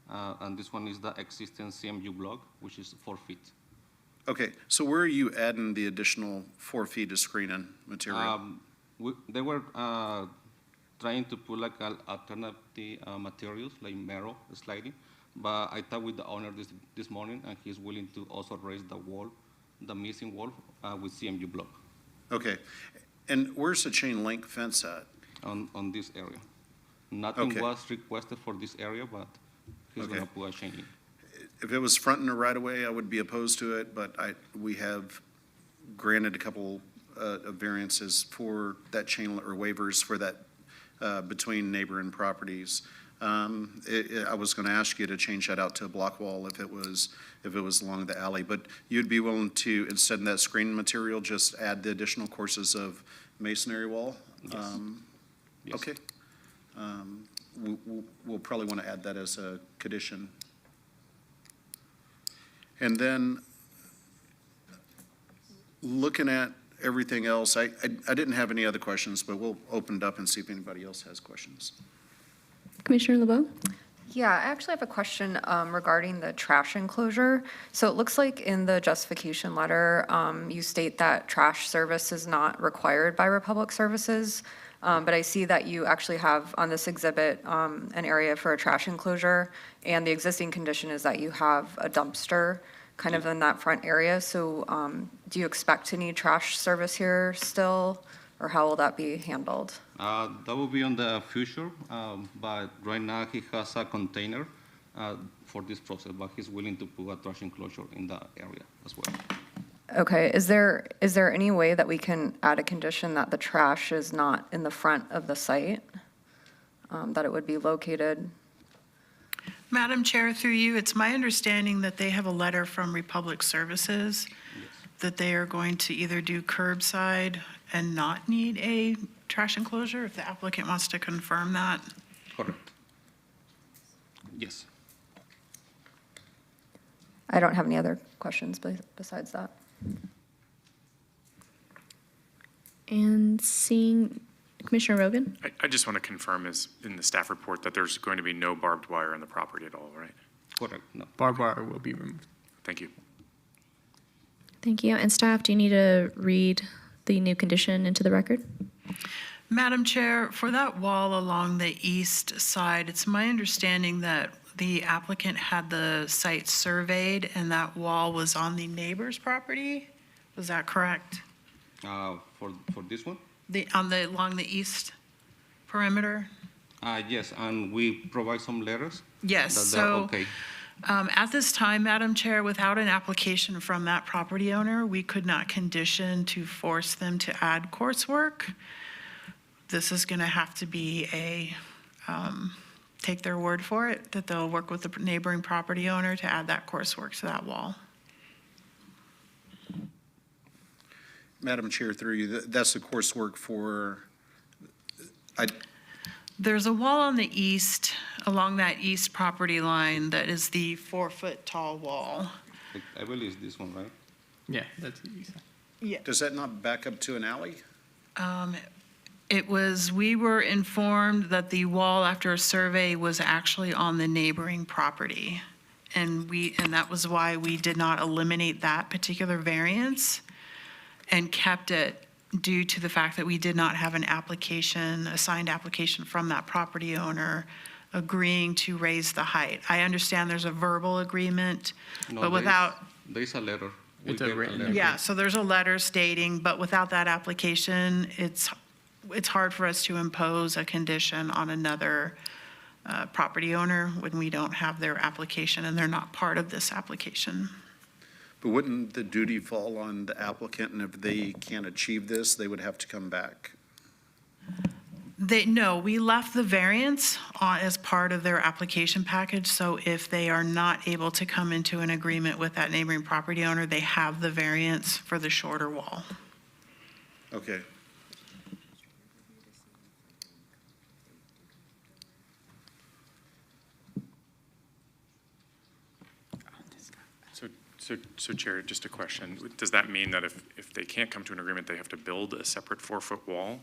and this one is the existing CMU block, which is 4 feet. Okay, so where are you adding the additional 4 feet of screening material? They were trying to put like alternative materials like metal sliding, but I talked with the owner this morning, and he's willing to also raise the wall, the missing wall, with CMU block. Okay, and where's the chain link fence at? On this area. Nothing was requested for this area, but he's going to put a chain link. If it was front and a right of way, I would be opposed to it, but we have granted a couple of variances for that chain or waivers for that between neighboring properties. I was going to ask you to change that out to a block wall if it was along the alley, but you'd be willing to, instead of that screen material, just add the additional courses of masonry wall? Yes. Yes. Okay. We'll probably want to add that as a condition. And then, looking at everything else, I didn't have any other questions, but we'll open it up and see if anybody else has questions. Commissioner LeBeau? Yeah, I actually have a question regarding the trash enclosure. So it looks like in the justification letter, you state that trash service is not required by Republic Services, but I see that you actually have on this exhibit an area for a trash enclosure, and the existing condition is that you have a dumpster kind of in that front area. So do you expect to need trash service here still, or how will that be handled? That will be on the future, but right now he has a container for this process, but he's willing to put a trash enclosure in the area as well. Okay, is there any way that we can add a condition that the trash is not in the front of the site, that it would be located? Madam Chair, through you, it's my understanding that they have a letter from Republic Services that they are going to either do curbside and not need a trash enclosure, if the applicant wants to confirm that. Correct. Yes. I don't have any other questions besides that. And seeing Commissioner Rogan? I just want to confirm is in the staff report that there's going to be no barbed wire on the property at all, right? Correct. No. Barbed wire will be removed. Thank you. Thank you. And staff, do you need to read the new condition into the record? Madam Chair, for that wall along the east side, it's my understanding that the applicant had the site surveyed and that wall was on the neighbor's property? Was that correct? For this one? Along the east perimeter? Yes, and we provide some letters. Yes, that they're so okay. at this time, Madam Chair, without an application from that property owner, we could not condition to force them to add coursework. This is going to have to be take their word for it, that they'll work with the neighboring property owner to add that coursework to that wall. Madam Chair, through you, that's the coursework for, There's a wall on the east, along that east property line, that is the 4-foot tall wall. I believe it's this one, right? Yeah, that's the east side. Yeah. does that not back up to an alley? We were informed that the wall after a survey was actually on the neighboring property. And that was why we did not eliminate that particular variance and kept it due to the fact that we did not have an application, a signed application from that property owner agreeing to raise the height. I understand there's a verbal agreement, No, but without, There's a letter. It's We a get written letter. yeah, so there's a letter stating, but without that application, it's hard for us to impose a condition on another property owner when we don't have their application and they're not part of this application. But wouldn't the duty fall on the applicant, and if they can't achieve this, they would have to come back? No, we left the variance as part of their application package, so if they are not able to come into an agreement with that neighboring property owner, they have the variance for the shorter wall. Okay. So Chair, just a question. Does that mean that if they can't come to an agreement, they have to build a separate 4-foot wall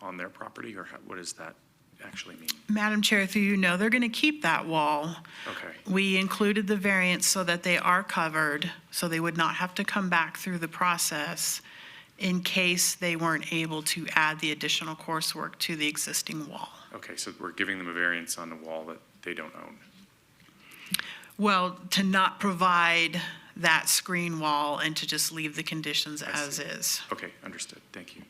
on their property, or what does that actually mean? Madam Chair, through you, no, they're going to keep that wall. Okay. We included the variance so that they are covered, so they would not have to come back through the process in case they weren't able to add the additional coursework to the existing wall. Okay, so we're giving them a variance on a wall that they don't own. Well, to not provide that screen wall and to just leave the conditions I as see. is. Okay, understood. Thank you.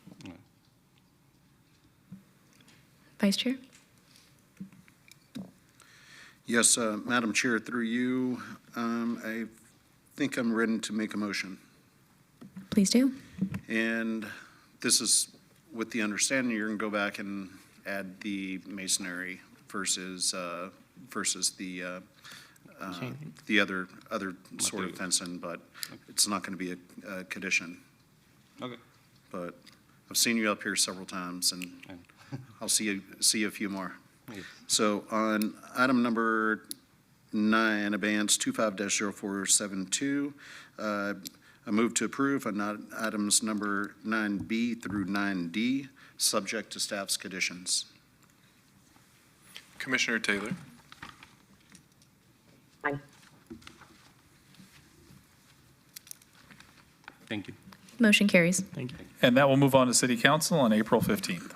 Vice Chair? Yes, Madam Chair, through you, I think I'm ready to make a motion. Please do. And this is with the understanding you're going to go back and add the masonry versus the other sort of fencing, but it's not going to be a condition. Okay. But I've seen you up here several times, and I'll see you a few more. Yes. So on item number 9, abeyance 25-0472, I move to approve on items number 9B through 9D, subject to staff's conditions. Commissioner Taylor? Aye. Thank you. Motion carries. Thank you. And that will move on to City Council on April 15th.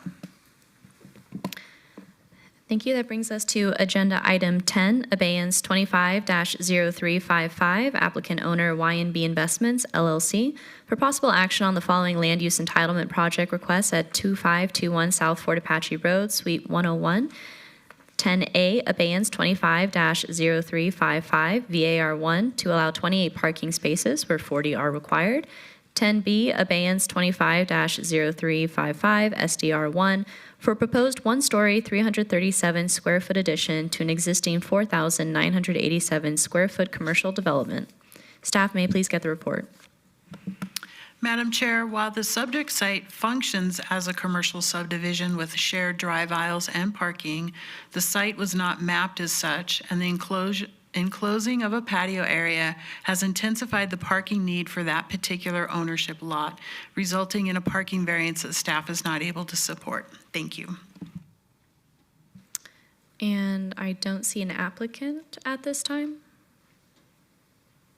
Thank you. That brings us to agenda item 10, abeyance 25-0355, applicant owner YNB Investments, LLC, for possible action on the following land use entitlement project requests at 2521 South Fort Apache Road, Suite 101. 10A, abeyance 25-0355, VAR1, to allow 28 parking spaces where 40 are required. 10B, abeyance 25-0355, SDR1, for proposed one-story, 337-square-foot addition to an existing 4,987-square-foot commercial development. Staff may please get the report. Madam Chair, while the subject site functions as a commercial subdivision with shared drive aisles and parking, the site was not mapped as such, and the enclosing of a patio area has intensified the parking need for that particular ownership lot, resulting in a parking variance that staff is not able to support. Thank you. And I don't see an applicant at this time.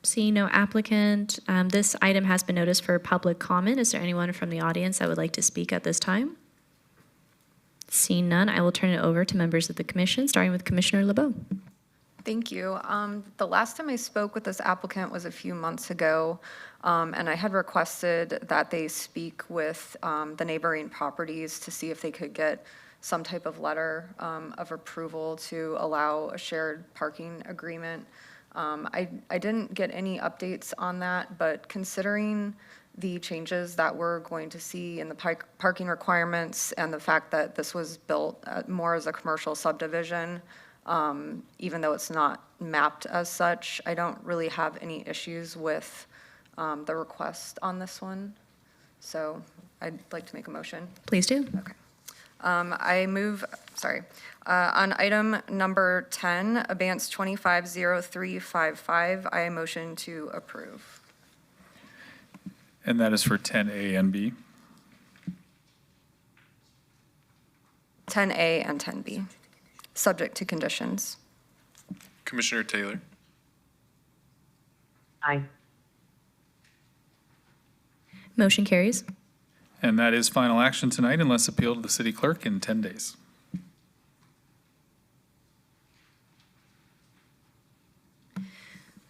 Seeing no applicant, this item has been noticed for public comment. Is there anyone from the audience that would like to speak at this time? Seeing none, I will turn it over to members of the commission, starting with Commissioner LeBeau. Thank you. The last time I spoke with this applicant was a few months ago, and I had requested that they speak with the neighboring properties to see if they could get some type of letter of approval to allow a shared parking agreement. I didn't get any updates on that, but considering the changes that we're going to see in the parking requirements and the fact that this was built more as a commercial subdivision, even though it's not mapped as such, I don't really have any issues with the request on this one. So I'd like to make a motion. Please do. Okay. I move, on item number 10, abeyance 250355, I motion to approve. And that is for 10A and B. 10A and 10B, subject to conditions. Commissioner Taylor? Aye. Motion carries. And that is final action tonight unless appealed to the city clerk in 10 days.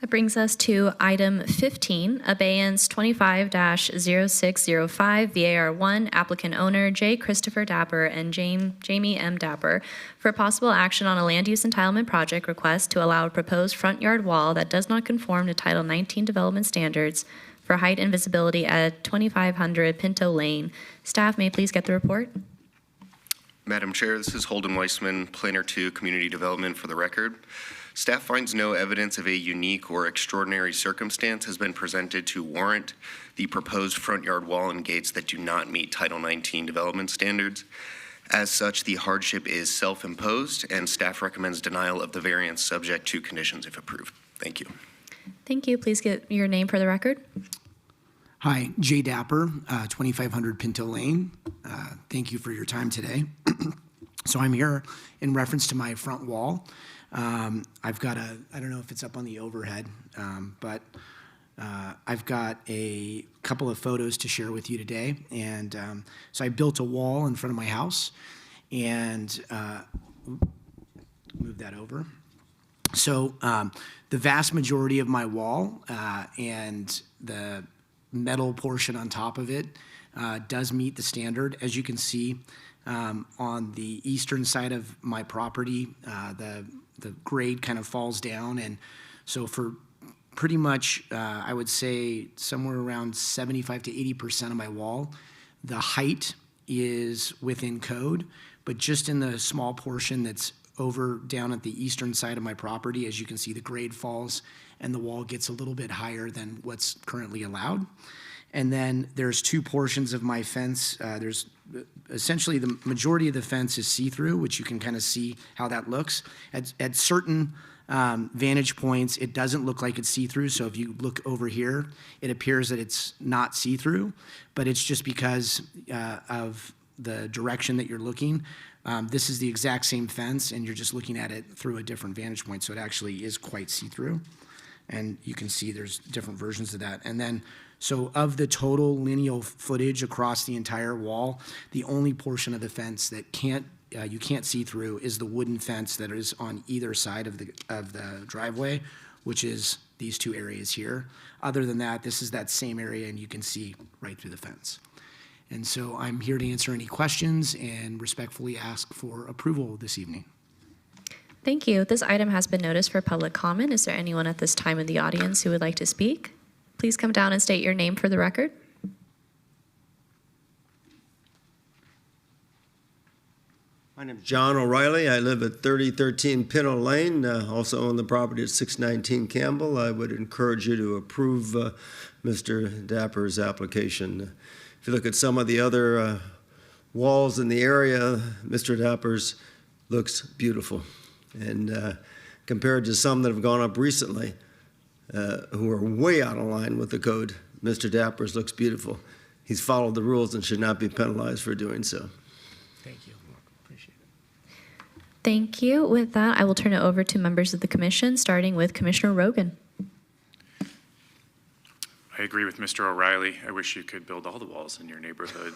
That brings us to item 15, abeyance 25-0605, VAR1, applicant owner J. Christopher Dapper and Jamie M. Dapper for possible action on a land use entitlement project request to allow a proposed front yard wall that does not conform to Title 19 development standards for height and visibility at 2500 Pinto Lane. Staff, may please get the report? Madam Chair, this is Holden Weissman, Planner 2, Community Development for the record. Staff finds no evidence of a unique or extraordinary circumstance has been presented to warrant the proposed front yard wall and gates that do not meet Title 19 development standards. As such, the hardship is self-imposed, and staff recommends denial of the variance subject to conditions if approved. Thank you. Thank you. Please get your name for the record. Hi, Jay Dapper, 2500 Pinto Lane. Thank you for your time today. So I'm here in reference to my front wall. I've got I don't know if it's up on the overhead, but I've got a couple of photos to share with you today. And so I built a wall in front of my house and move that over. So the vast majority of my wall and the metal portion on top of it does meet the standard. As you can see, on the eastern side of my property, the grade kind of falls down. And so for pretty much, I would say somewhere around 75 to 80% of my wall, the height is within code, but just in the small portion that's over down at the eastern side of my property, as you can see, the grade falls and the wall gets a little bit higher than what's currently allowed. And then there's two portions of my fence. There's essentially the majority of the fence is see-through, which you can kind of see how that looks. At certain vantage points, it doesn't look like it's see-through. So if you look over here, it appears that it's not see-through, but it's just because of the direction that you're looking. This is the exact same fence, and you're just looking at it through a different vantage point, so it actually is quite see-through. And you can see there's different versions of that. And then, so of the total lineal footage across the entire wall, the only portion of the fence that you can't see through is the wooden fence that is on either side of the driveway, which is these two areas here. Other than that, this is that same area, and you can see right through the fence. And so I'm here to answer any questions and respectfully ask for approval this evening. Thank you. This item has been noticed for public comment. Is there anyone at this time in the audience who would like to speak? Please come down and state your name for the record. My name's John O'Reilly. I live at 3013 Pinto Lane, also own the property at 619 Campbell. I would encourage you to approve Mr. Dapper's application. If you look at some of the other walls in the area, Mr. Dapper's looks beautiful. And compared to some that have gone up recently, who are way out of line with the code, Mr. Dapper's looks beautiful. He's followed the rules and should not be penalized for doing so. Thank you. Appreciate it. Thank you. With that, I will turn it over to members of the commission, starting with Commissioner Rogan. I agree with Mr. O'Reilly. I wish you could build all the walls in your neighborhood,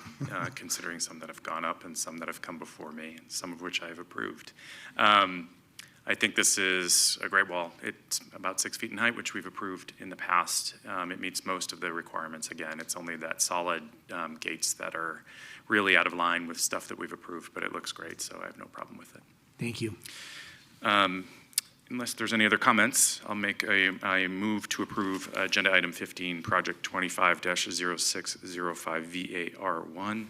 considering some that have gone up and some that have come before me, and some of which I have approved. I think this is a great wall. It's about 6 feet in height, which we've approved in the past. It meets most of the requirements. Again, it's only that solid gates that are really out of line with stuff that we've approved, but it looks great, so I have no problem with it. Thank you. Unless there's any other comments, I'll make I move to approve agenda item 15, project 25-0605 VAR1,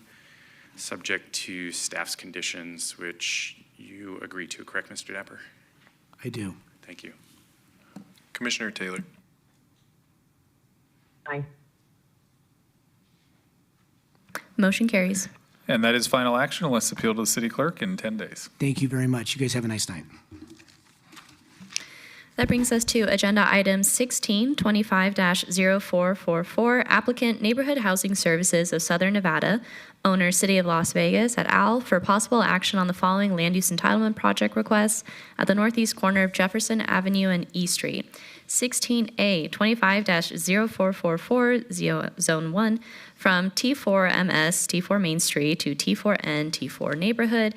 subject to staff's conditions, which you agree to, correct, Mr. Dapper? I do. Thank you. Commissioner Taylor. Aye. Motion carries. And that is final action unless appealed to the city clerk in 10 days. Thank you very much. You guys have a nice night. That brings us to agenda item 16, 25-0444, applicant Neighborhood Housing Services of Southern Nevada, owner City of Las Vegas et al. For possible action on the following land use entitlement project requests at the northeast corner of Jefferson Avenue and E Street. 16A, 25-0444, Zone 1, from T4MS, T4 Main Street to T4N, T4 Neighborhood,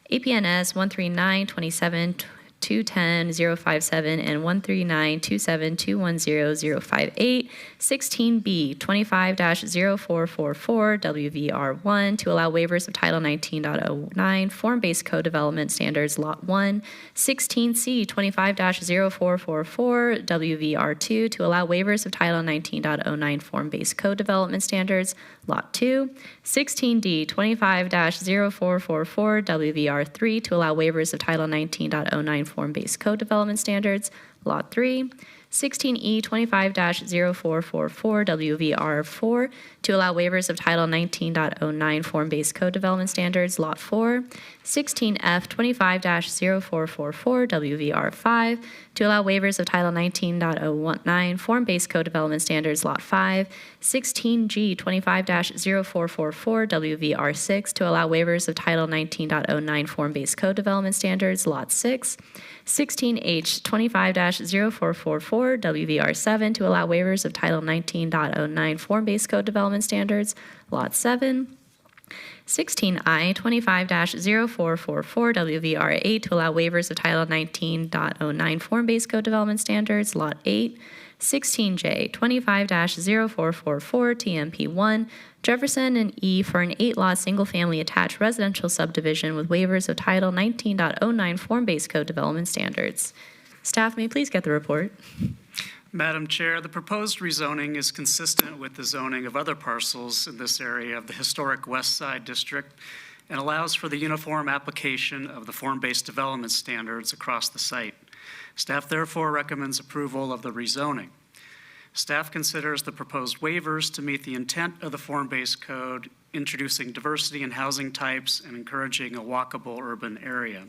APNS 13927 210 057 and 13927 210 058, 16B 25-0444 WVR1 to allow waivers of Title 19.09 Form-Based Code Development Standards Lot 1, 16C 25-0444 WVR2 to allow waivers of Title 19.09 Form-Based Code Development Standards Lot 2, 16D 25-0444 WVR3 to allow waivers of Title 19.09 Form-Based Code Development Standards, Lot 3, 16E 25-0444 WVR4 to allow waivers of Title 19.09 Form-Based Code Development Standards, Lot 4, 16F 25-0444 WVR5 to allow waivers of Title 19.019 Form-Based Code Development Standards, Lot 5, 16G 25-0444 WVR6 to allow waivers of Title 19.09 Form-Based Code Development Standards, Lot 6, 16H 25-0444 WVR7 to allow waivers of Title 19.09 Form-Based Code Development Standards, Lot 7, 16I 25-0444 WVR8 to allow waivers of Title 19.09 Form-Based Code Development Standards, Lot 8, 16J 25-0444 TMP1 Jefferson and E for an 8-lot single-family attached residential subdivision with waivers of Title 19.09 Form-Based Code Development Standards. Staff may please get the report. Madam Chair, the proposed rezoning is consistent with the zoning of other parcels in this area of the historic West Side District and allows for the uniform application of the form-based development standards across the site. Staff therefore recommends approval of the rezoning. Staff considers the proposed waivers to meet the intent of the form-based code, introducing diversity in housing types and encouraging a walkable urban area.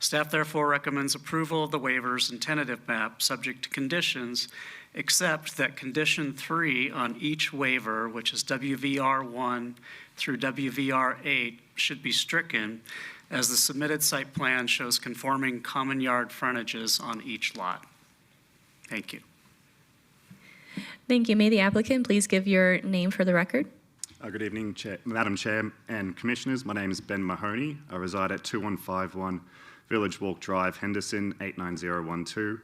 Staff therefore recommends approval of the waivers and tentative map subject to conditions, except that condition 3 on each waiver, which is WVR1 through WVR8, should be stricken as the submitted site plan shows conforming common yard frontages on each lot. Thank you. Thank you. May the applicant please give your name for the record? Good evening, Madam Chair and Commissioners. My name is Ben Mahoney. I reside at 2151 Village Walk Drive, Henderson, 89012.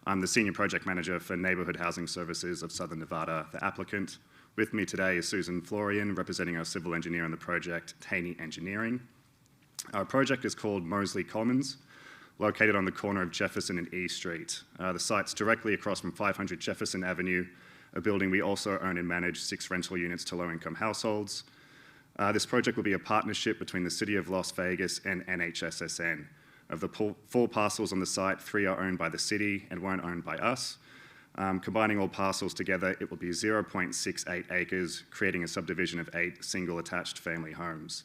I'm the Senior Project Manager for Neighborhood Housing Services of Southern Nevada, the applicant. With me today is Susan Florian, representing our civil engineer on the project, Taney Engineering. Our project is called Mosley Commons, located on the corner of Jefferson and E Street. The site's directly across from 500 Jefferson Avenue, a building we also own and manage 6 rental units to low-income households. This project will be a partnership between the City of Las Vegas and NHSSN. Of the 4 parcels on the site, 3 are owned by the city and 1 owned by us. Combining all parcels together, it will be 0.68 acres, creating a subdivision of 8 single attached family homes.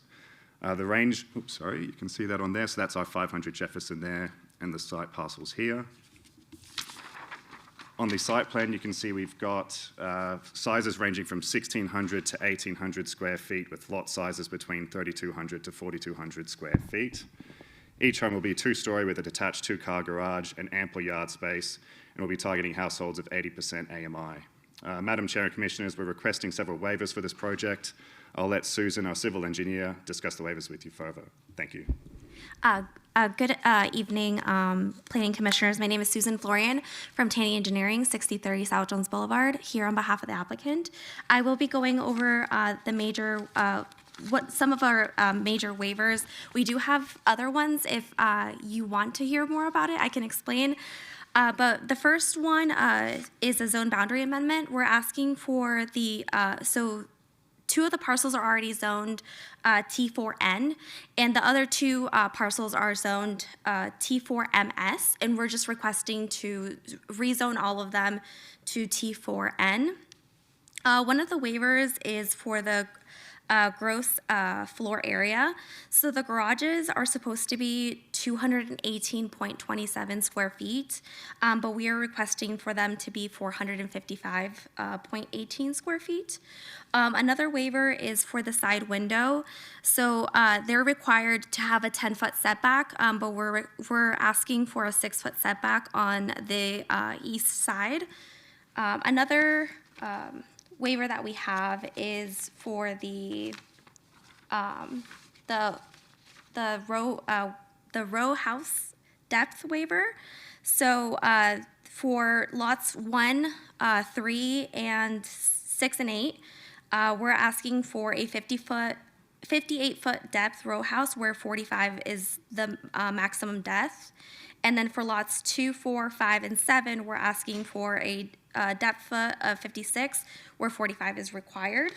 The range, you can see that on there. So that's our 500 Jefferson there and the site parcels here. On the site plan, you can see we've got sizes ranging from 1,600 to 1,800 square feet with lot sizes between 3,200 to 4,200 square feet. Each home will be 2-story with a detached 2-car garage and ample yard space, and we'll be targeting households of 80% AMI. Madam Chair and Commissioners, we're requesting several waivers for this project. I'll let Susan, our civil engineer, discuss the waivers with you further. Thank you. Good evening, Planning Commissioners. My name is Susan Florian from Taney Engineering, 6030 South Jones Boulevard, here on behalf of the applicant. I will be going over the major, some of our major waivers. We do have other ones. If you want to hear more about it, I can explain. But the first one is a zone boundary amendment. We're asking for the, so 2 of the parcels are already zoned T4N, and the other 2 parcels are zoned T4MS, and we're just requesting to rezone all of them to T4N. One of the waivers is for the gross floor area. So the garages are supposed to be 218.27 square feet, but we are requesting for them to be 455.18 square feet. Another waiver is for the side window. So they're required to have a 10-foot setback, but we're asking for a 6-foot setback on the east side. Another waiver that we have is for the row house depth waiver. So for lots 1, 3, and 6 and 8, we're asking for a 58-foot depth row house where 45 is the maximum depth. And then for lots 2, 4, 5, and 7, we're asking for a depth foot of 56, where 45 is required.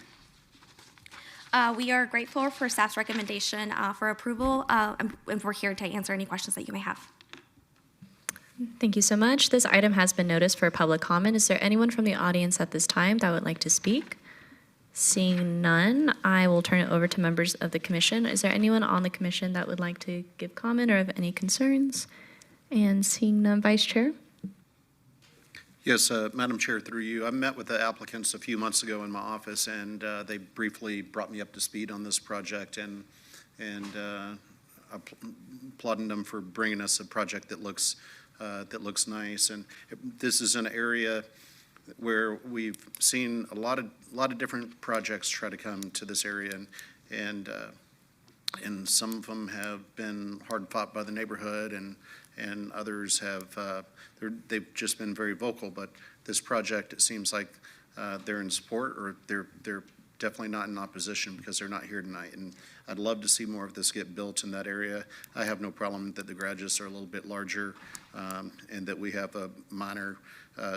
We are grateful for staff's recommendation for approval, and we're here to answer any questions that you may have. Thank you so much. This item has been noticed for public comment. Is there anyone from the audience at this time that would like to speak? Seeing none, I will turn it over to members of the commission. Is there anyone on the commission that would like to give comment or have any concerns? And seeing none, Vice Chair? Yes, Madam Chair, through you. I met with the applicants a few months ago in my office, and they briefly brought me up to speed on this project, and applauding them for bringing us a project that looks nice. And this is an area where we've seen a lot of different projects try to come to this area, and some of them have been hard fought by the neighborhood, and others have they've just been very vocal. But this project, it seems like they're in support, or they're definitely not in opposition because they're not here tonight. And I'd love to see more of this get built in that area. I have no problem that the garages are a little bit larger, and that we have a minor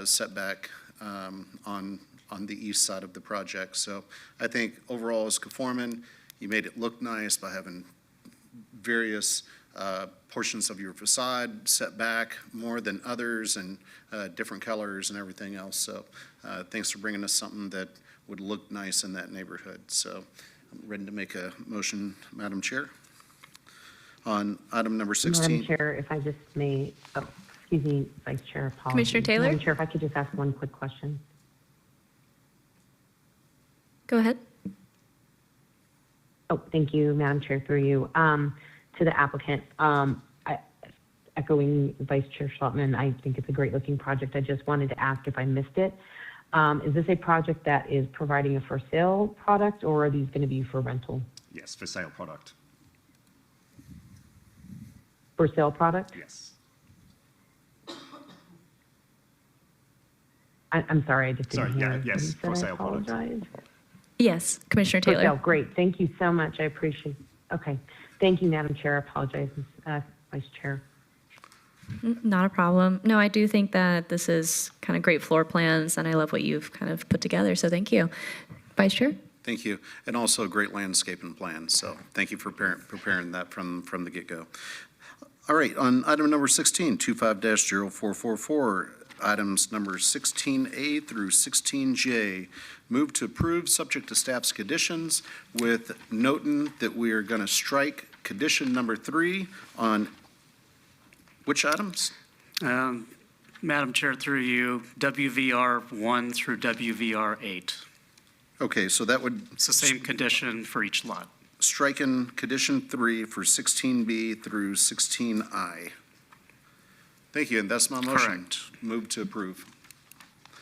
setback on the east side of the project. So I think overall, as conforming, you made it look nice by having various portions of your facade set back more than others, and different colors and everything else. So thanks for bringing us something that would look nice in that neighborhood. So I'm ready to make a motion, Madam Chair, on item number 16. Madam Chair, if I just may, excuse me, Vice Chair, apologies. Commissioner Taylor? Madam Chair, if I could just ask one quick question. Go ahead. Oh, thank you, Madam Chair, through you. To the applicant, echoing Vice Chair Schlottman, I think it's a great looking project. I just wanted to ask if I missed it. Is this a project that is providing a for sale product, or are these going to be for rental? Yes, for sale product. For sale product? Yes. I'm sorry, I just didn't hear. Yeah, yes, for sale product. Yes, Commissioner For Taylor. sale, great. Thank you so much. I appreciate it. Okay. Thank you, Madam Chair. I apologize, Vice Chair. Not a problem. No, I do think that this is kind of great floor plans, and I love what you've kind of put together, so thank you. Vice Chair? Thank you. And also a great landscaping plan. So thank you for preparing that from the get-go. All right, on item number 16, 25-0444, items number 16A through 16J, move to approve subject to staff's conditions with noting that we are going to strike condition number 3 on which items? Madam Chair, through you, WVR 1 through WVR 8. Okay, so that would It's the same condition for each lot. striking condition 3 for 16B through 16I. Thank you, and that's my motion. Correct. Move to approve,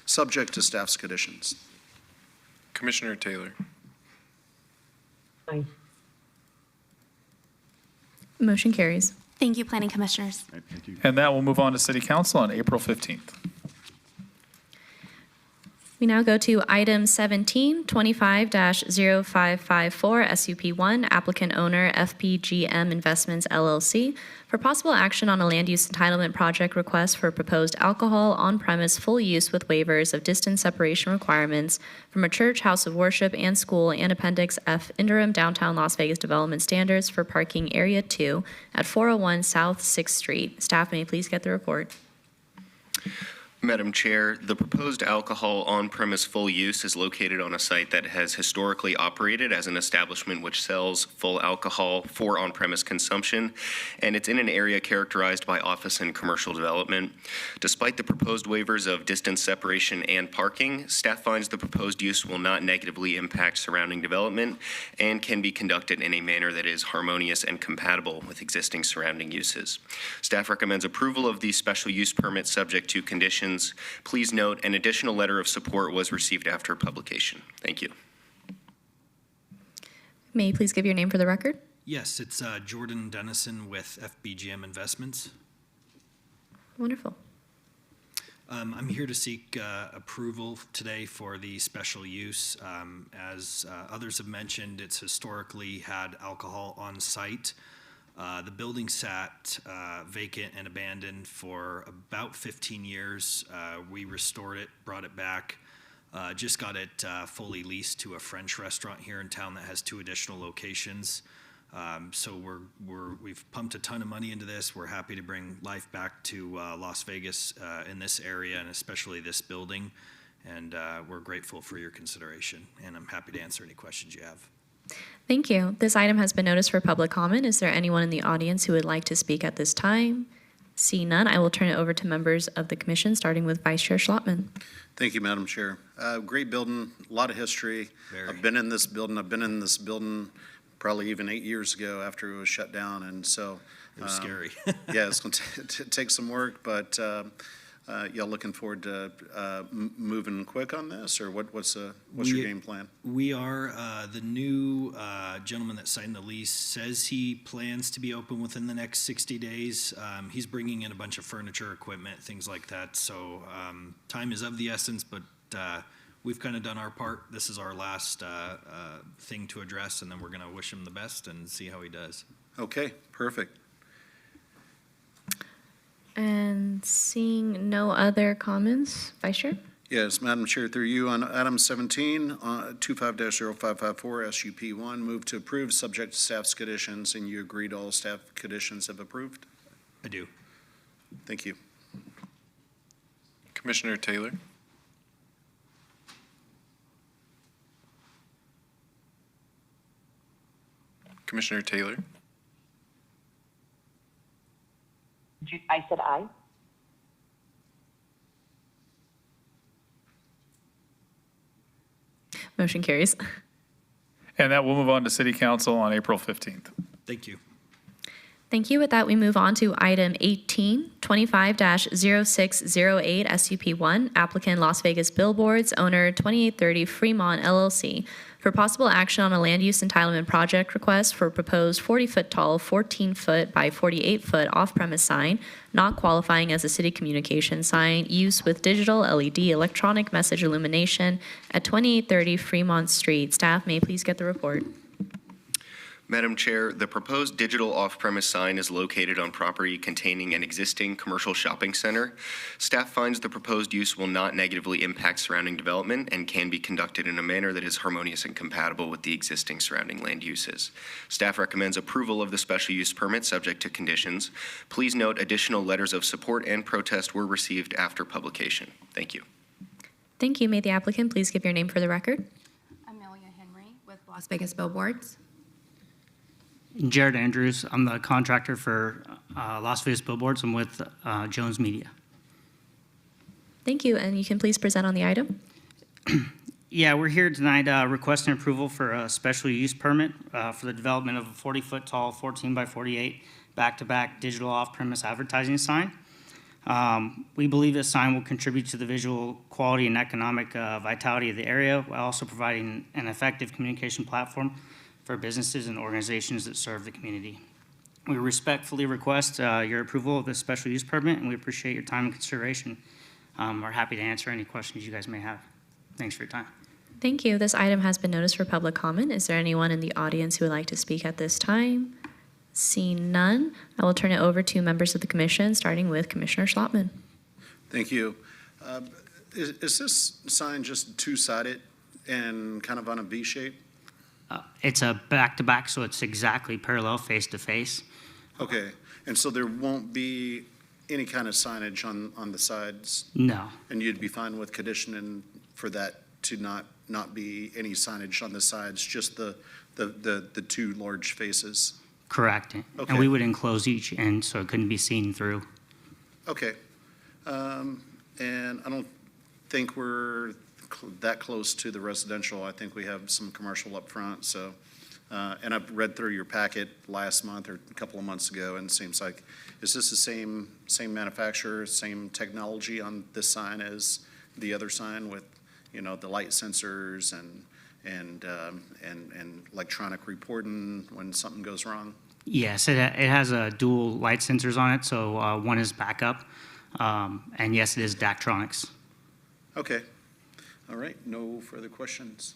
subject to staff's conditions. Commissioner Taylor. Aye. Motion carries. Thank you, Planning Commissioners. Thank you. And that will move on to City Council on April 15th. We now go to item 17, 25-0554, SUP1, applicant owner FPGM Investments LLC, for possible action on a land use entitlement project request for proposed alcohol on-premise full use with waivers of distance separation requirements from a church, house of worship, and school, and Appendix F interim downtown Las Vegas development standards for parking area 2 at 401 South 6th Street. Staff, may please get the report. Madam Chair, the proposed alcohol on-premise full use is located on a site that has historically operated as an establishment which sells full alcohol for on-premise consumption, and it's in an area characterized by office and commercial development. Despite the proposed waivers of distance separation and parking, staff finds the proposed use will not negatively impact surrounding development and can be conducted in a manner that is harmonious and compatible with existing surrounding uses. Staff recommends approval of the special use permit subject to conditions. Please note, an additional letter of support was received after publication. Thank you. May you please give your name for the record? Yes, it's Jordan Dennison with FBGM Investments. Wonderful. I'm here to seek approval today for the special use. As others have mentioned, it's historically had alcohol on site. The building sat vacant and abandoned for about 15 years. We restored it, brought it back, just got it fully leased to a French restaurant here in town that has 2 additional locations. So we've pumped a ton of money into this. We're happy to bring life back to Las Vegas in this area, and especially this building. And we're grateful for your consideration, and I'm happy to answer any questions you have. Thank you. This item has been noticed for public comment. Is there anyone in the audience who would like to speak at this time? See none, I will turn it over to members of the commission, starting with Vice Chair Schlottman. Thank you, Madam Chair. Great building, a lot of history. I've been in this building probably even 8 years ago after it was shut down, and so. It was scary. Yeah, it's going to take some work, but y'all looking forward to moving quick on this, or what's your game plan? We are. The new gentleman that signed the lease says he plans to be open within the next 60 days. He's bringing in a bunch of furniture, equipment, things like that. So time is of the essence, but we've kind of done our part. This is our last thing to address, and then we're going to wish him the best and see how he does. Okay, perfect. And seeing no other comments, Vice Chair? Yes, Madam Chair, through you, on item 17, 25-0554, SUP1, move to approve subject to staff's conditions, and you agreed all staff conditions have approved? I do. Thank you. Commissioner Taylor. Commissioner Taylor. I said aye. Motion carries. And that will move on to City Council on April 15th. Thank you. Thank you. With that, we move on to item 18, 25-0608, SUP1, applicant Las Vegas Billboards, owner 2830 Fremont LLC, for possible action on a land use entitlement project request for a proposed 40-foot tall, 14-foot by 48-foot off-premise sign, not qualifying as a city communication sign, use with digital LED electronic message illumination at 2830 Fremont Street. Staff, may please get the report. Madam Chair, the proposed digital off-premise sign is located on property containing an existing commercial shopping center. Staff finds the proposed use will not negatively impact surrounding development and can be conducted in a manner that is harmonious and compatible with the existing surrounding land uses. Staff recommends approval of the special use permit subject to conditions. Please note additional letters of support and protest were received after publication. Thank you. Thank you. May the applicant please give your name for the record? Amelia Henry with Las Vegas Billboards. Jared Andrews. I'm the contractor for Las Vegas Billboards. I'm with Jones Media. Thank you. And you can please present on the item. Yeah, we're here tonight requesting approval for a special use permit for the development of a 40-foot tall, 14 by 48 back-to-back digital off-premise advertising sign. We believe this sign will contribute to the visual quality and economic vitality of the area while also providing an effective communication platform for businesses and organizations that serve the community. We respectfully request your approval of this special use permit, and we appreciate your time and consideration. We're happy to answer any questions you guys may have. Thanks for your time. Thank you. This item has been noticed for public comment. Is there anyone in the audience who would like to speak at this time? Seeing none, I will turn it over to members of the commission, starting with Commissioner Schlottman. Thank you. Is this sign just two-sided and kind of on a V shape? It's a back-to-back, so it's exactly parallel face-to-face. Okay, and so there won't be any kind of signage on the sides? No. And you'd be fine with conditioning for that to not be any signage on the sides, just the two large faces? Correct. Okay. And we would enclose each end so it couldn't be seen through. Okay. And I don't think we're that close to the residential. I think we have some commercial up front, so, and I've read through your packet last month or a couple of months ago, and it seems like, is this the same manufacturer, same technology on this sign as the other sign with, you know, the light sensors and electronic reporting when something goes wrong? Yes, it has dual light sensors on it, so one is backup, and yes, it is Daktronics. Okay. All right, no further questions.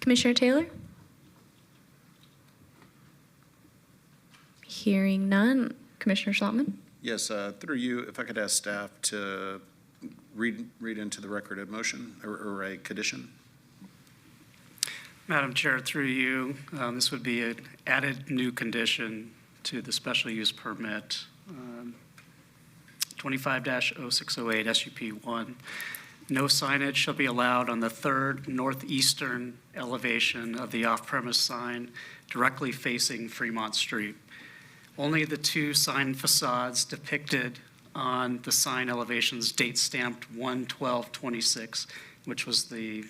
Commissioner Taylor? Hearing none. Commissioner Schlottman? Yes, through you, if I could ask staff to read into the record a motion or a condition. Madam Chair, through you, this would be an added new condition to the special use permit, 25-0608 SUP 1. No signage shall be allowed on the third northeastern elevation of the off-premise sign directly facing Fremont Street. Only the two sign facades depicted on the sign elevations date stamped 1/12/26, which was the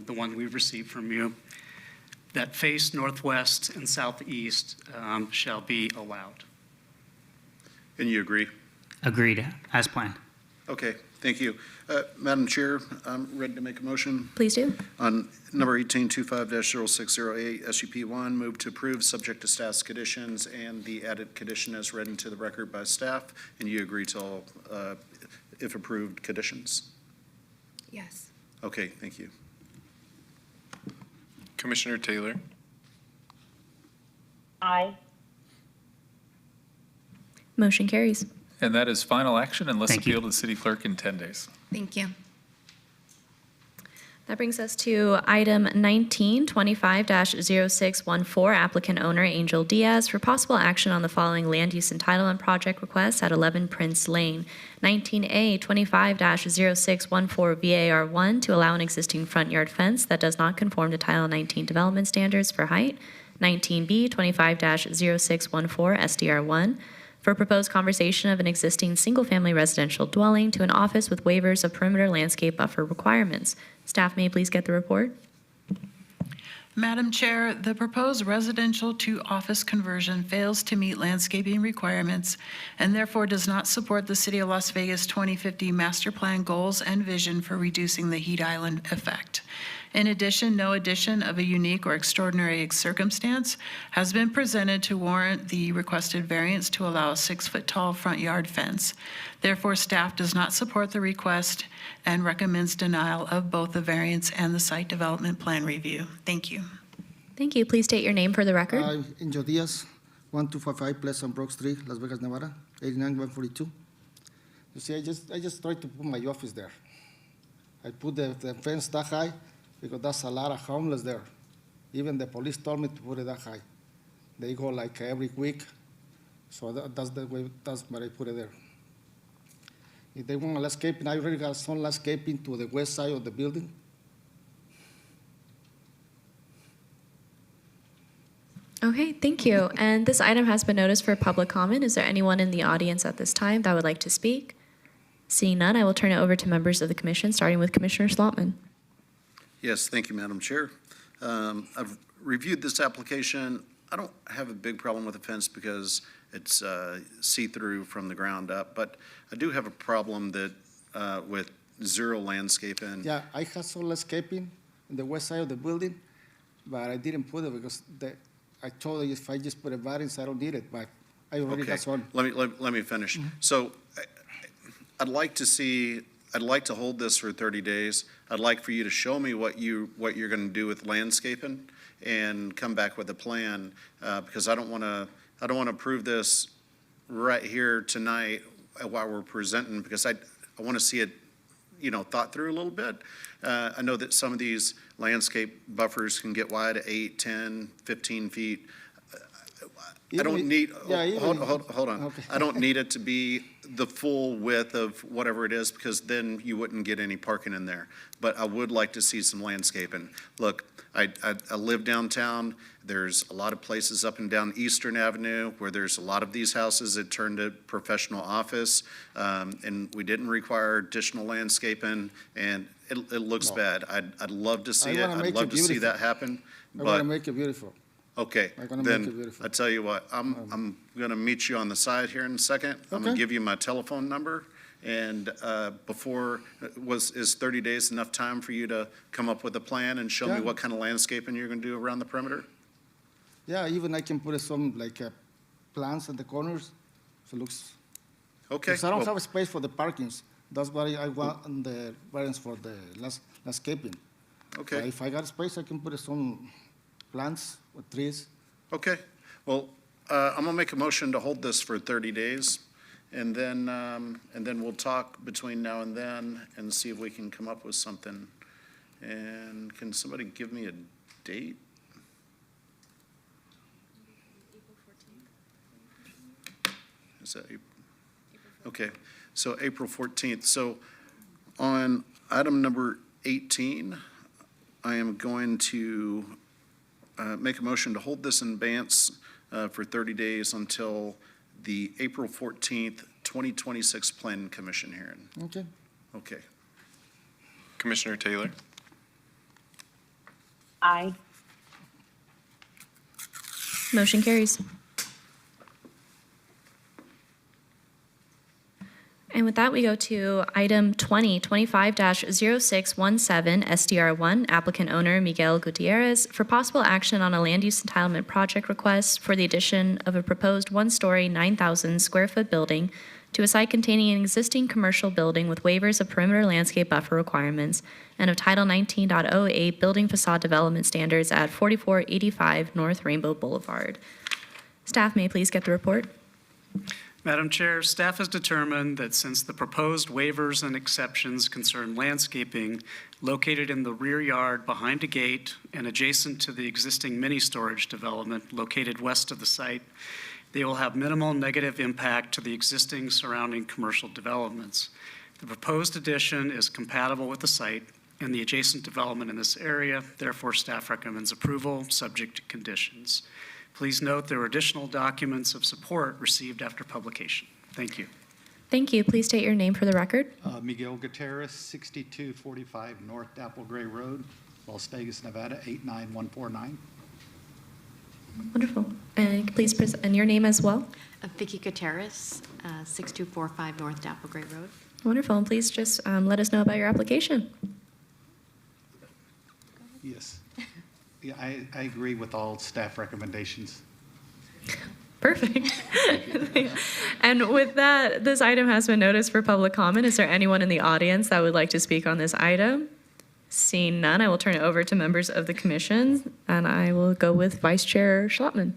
one we received from you, that face northwest and southeast shall be allowed. And you agree? Agreed, as planned. Okay, thank you. Madam Chair, I'm ready to make a motion. Please do. On number 1825-0608 SUP 1, move to approve subject to staff's conditions and the added condition as read into the record by staff. And you agree to all, if approved, conditions? Yes. Okay, thank you. Commissioner Taylor? Aye. Motion carries. And that is final action unless Thank you. appealed to the city clerk in 10 days. Thank you. That brings us to item 1925-0614, applicant owner Angel Diaz for possible action on the following land use entitlement project requests at 11 Prince Lane. 19A 25-0614 VAR1 to allow an existing front yard fence that does not conform to Title 19 development standards for height. 19B 25-0614 SDR1 for proposed conversion of an existing single-family residential dwelling to an office with waivers of perimeter landscape buffer requirements. Staff may please get the report. Madam Chair, the proposed residential to office conversion fails to meet landscaping requirements and therefore does not support the City of Las Vegas 2050 Master Plan goals and vision for reducing the heat island effect. In addition, no addition of a unique or extraordinary circumstance has been presented to warrant the requested variance to allow a 6-foot-tall front yard fence. Therefore, staff does not support the request and recommends denial of both the variance and the site development plan review. Thank you. Thank you. Please state your name for the record. Injo Diaz, 1255 Pleasant Brook Street, Las Vegas, Nevada, 89142. You see, I just tried to put my office there. I put the fence that high because that's a lot of homeless there. Even the police told me to put it that high. They go like every week, so that's the way. That's why I put it there. If they want landscaping, I already got some landscaping to the west side of the building. Okay, thank you. And this item has been noticed for public comment. Is there anyone in the audience at this time that would like to speak? Seeing none, I will turn it over to members of the commission, starting with Commissioner Slotman. Yes, thank you, Madam Chair. I've reviewed this application. I don't have a big problem with the fence because it's see-through from the ground up, but I do have a problem that with zero landscaping. Yeah, I had some landscaping in the west side of the building, but I didn't put it because I told you if I just put a variance, I don't need it, but I already got one. Let me finish. So I'd like to hold this for 30 days. I'd like for you to show me what you're going to do with landscaping and come back with a plan, because I don't want to approve this right here tonight while we're presenting, because I want to see it, thought through a little bit. I know that some of these landscape buffers can get wide, 8, 10, 15 feet. I don't need, hold on. Okay. I don't need it to be the full width of whatever it is, because then you wouldn't get any parking in there. But I would like to see some landscaping. Look, I live downtown. There's a lot of places up and down Eastern Avenue where there's a lot of these houses that turn to professional office, and we didn't require additional landscaping, and it looks bad. I'd love to see it. I'd love to see that happen. I want to make it beautiful. Okay, I'm gonna make it then beautiful. I tell you what, I'm gonna meet you on the side here in a second. I'm gonna Okay. give you my telephone number, and is 30 days enough time for you to come up with a plan and show me Yeah. what kind of landscaping you're gonna do around the perimeter? Yeah, even I can put some plants at the corners, so it looks. Okay. Because I don't well, have a space for the parkings. That's why I want the variance for the landscaping. Okay. If I got space, I can put some plants or trees. Okay, well, I'm gonna make a motion to hold this for 30 days, and then we'll talk between now and then and see if we can come up with something. And can somebody give me a date? Is that April? Okay, so April 14th. So on item number 18, I am going to make a motion to hold this in abeyance for 30 days until the April 14th, 2026 Planning Commission hearing. Okay. Okay. Commissioner Taylor? Aye. Motion carries. And with that, we go to item 2025-0617, SDR1, applicant owner Miguel Gutierrez, for possible action on a land use entitlement project request for the addition of a proposed one-story, 9,000 square foot building to a site containing an existing commercial building with waivers of perimeter landscape buffer requirements and of Title 19.08 building facade development standards at 4485 North Rainbow Boulevard. Staff, may I please get the report? Madam Chair, staff has determined that since the proposed waivers and exceptions concern landscaping located in the rear yard behind a gate and adjacent to the existing mini-storage development located west of the site, they will have minimal negative impact to the existing surrounding commercial developments. The proposed addition is compatible with the site and the adjacent development in this area. Therefore, staff recommends approval, subject to conditions. Please note there are additional documents of support received after publication. Thank you. Thank you. Please state your name for the record. Miguel Gutierrez, 6245 North Apple Gray Road, Las Vegas, Nevada, 89149. Wonderful. And please present your name as well. Vicky Gutierrez, 6245 North Apple Gray Road. Wonderful. And please just let us know about your application. Yes. Yeah, I agree with all staff recommendations. Perfect. And with that, this item has been noticed for public comment. Is there anyone in the audience that would like to speak on this item? Seeing none, I will turn it over to members of the commission, and I will go with Vice Chair Schlottman.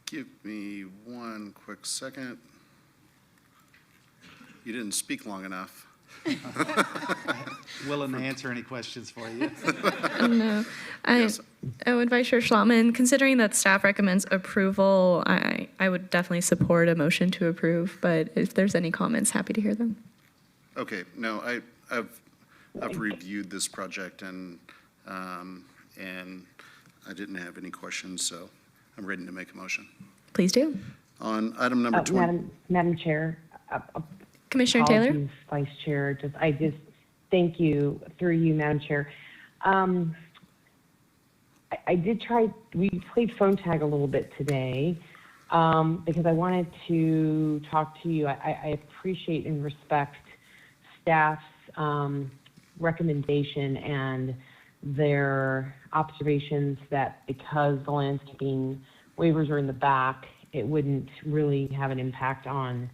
Give me one quick second. You didn't speak long enough. Willing to answer any questions for you. No. Would Vice Chair Schlottman, considering that staff recommends approval, I would definitely support a motion to approve, but if there's any comments, happy to hear them. Okay, no, I've reviewed this project and I didn't have any questions, so I'm ready to make a motion. Please do. On item number 20. Madam Chair. Commissioner Taylor? Apologies, Vice Chair. I just thank you through you, Madam Chair. I did try. We played phone tag a little bit today because I wanted to talk to you. I appreciate and respect staff's recommendation and their observations that because the landscaping waivers are in the back, it wouldn't really have an impact on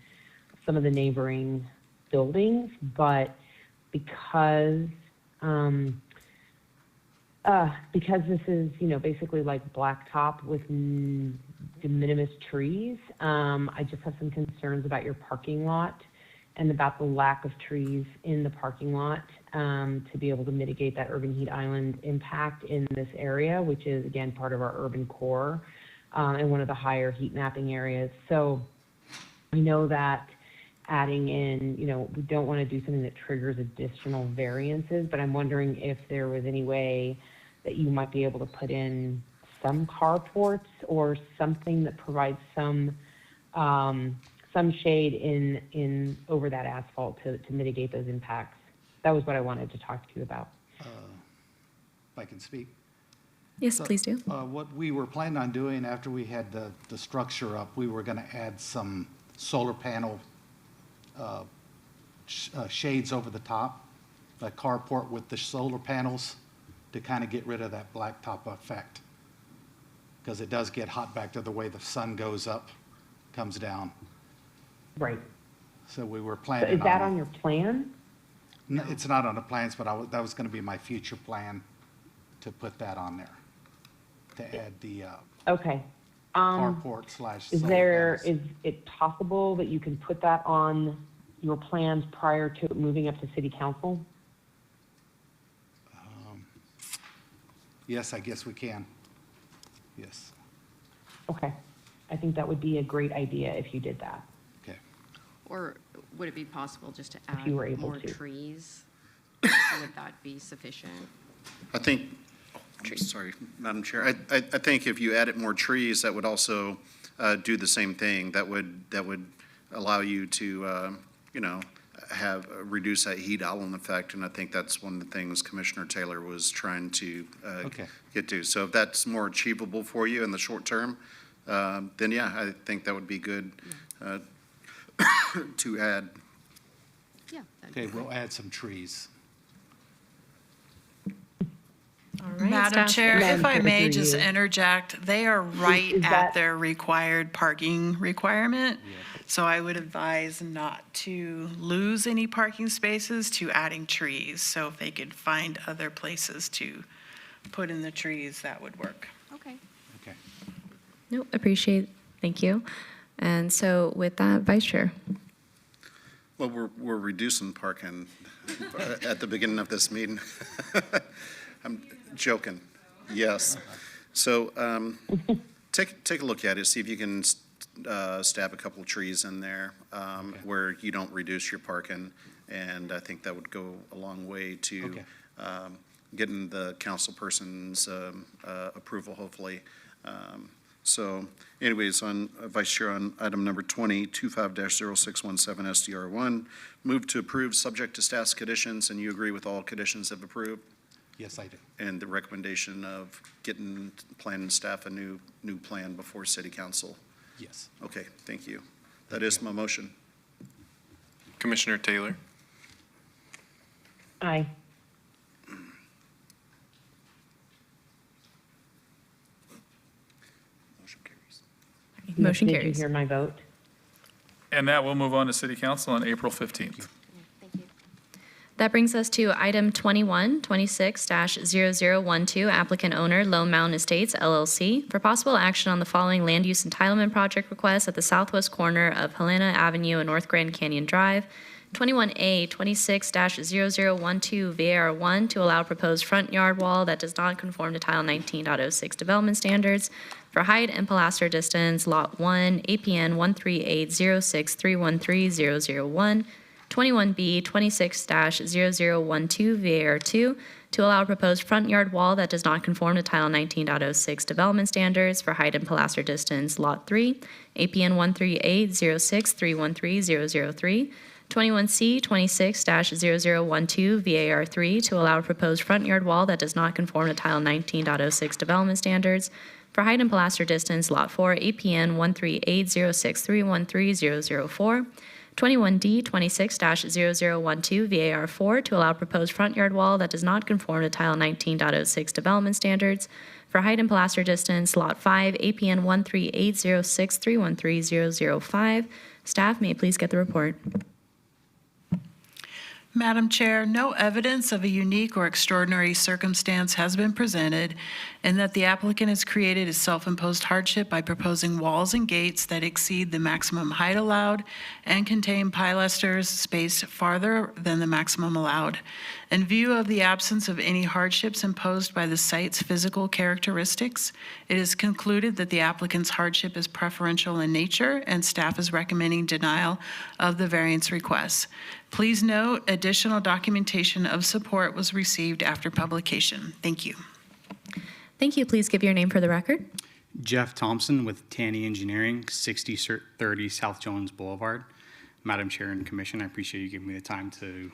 some of the neighboring buildings, but because this is, basically like blacktop with de minimis trees, I just have some concerns about your parking lot and about the lack of trees in the parking lot to be able to mitigate that urban heat island impact in this area, which is, again, part of our urban core and one of the higher heat mapping areas. So I know that adding in, we don't want to do something that triggers additional variances, but I'm wondering if there was any way that you might be able to put in some carports or something that provides some shade in over that asphalt to mitigate those impacts. That was what I wanted to talk to you about. If I can speak. Yes, please do. What we were planning on doing after we had the structure up, we were going to add some solar panel shades over the top, a carport with the solar panels to kind of get rid of that blacktop effect. Because it does get hot back to the way the sun goes up, comes down. Right. So we were So planning is that on your plan? No, it's not on the plans, but that was going to be my future plan to put that on there, to add the Okay. carport slash Is solar panels. is it possible that you can put that on your plans prior to it moving up to city council? Yes, I guess we can. Yes. Okay. I think that would be a great idea if you did that. Okay. Or would it be possible just to If you were add able more to. trees? Would that be sufficient? I think, sorry, Madam Chair, I think if you added more trees, that would also do the same thing. That would allow you to, reduce that heat island effect, and I think that's one of the things Commissioner Taylor was trying to get to. So if that's more achievable for you in the short term, then yeah, I think that would be good to add. Yeah. Okay, we'll add some trees. All right. Madam staff. Chair, if I Chair, may through just you. interject, they are right is at that- their required parking requirement. So I would advise not to lose any parking spaces to adding trees. So if they could find other places to put in the trees, that would work. Okay. Okay. Nope, appreciate, thank you. And so with that, Vice Chair. Well, we're reducing parking at the beginning of this meeting. I'm joking. Yes. So take a look at it, see if you can stab a couple of trees in there where you don't reduce your parking. And I think that would go a long way to getting the council person's approval, hopefully. So anyways, on Vice Chair, on item number 20, 25-0617 SDR1, move to approve subject to staff's conditions, and you agree with all conditions of approved? Yes, I do. And the recommendation of getting plan and staff a new plan before city council? Yes. Okay, thank you. That is my motion. Commissioner Taylor? Aye. Motion Did you carries. hear my vote? And that will move on to City Council on April 15th. That brings us to item 2126-0012, applicant owner Lone Mountain Estates LLC, for possible action on the following land use entitlement project request at the southwest corner of Helena Avenue and North Grand Canyon Drive. 21A 26-0012 VAR1 to allow proposed front yard wall that does not conform to Title 19.06 development standards for height and pilaster distance, Lot 1, APN 13806313001. 21B 26-0012 VAR2 to allow proposed front yard wall that does not conform to Title 19.06 development standards for height and pilaster distance, Lot 3, APN 13806313003. 21C 26-0012 VAR3 to allow proposed front yard wall that does not conform to Title 19.06 development standards for height and pilaster distance, Lot 4, APN 13806313004. 21D 26-0012 VAR4 to allow proposed front yard wall that does not conform to Title 19.06 development standards for height and pilaster distance, Lot 5, APN 13806313005. Staff, may I please get the report? Madam Chair, no evidence of a unique or extraordinary circumstance has been presented, and that the applicant has created a self-imposed hardship by proposing walls and gates that exceed the maximum height allowed and contain pilasters spaced farther than the maximum allowed. In view of the absence of any hardships imposed by the site's physical characteristics, it is concluded that the applicant's hardship is preferential in nature, and staff is recommending denial of the variance request. Please note, additional documentation of support was received after publication. Thank you. Thank you. Please give your name for the record. Jeff Thompson with Tanny Engineering, 6030 South Jones Boulevard. Madam Chair and Commission, I appreciate you giving me the time to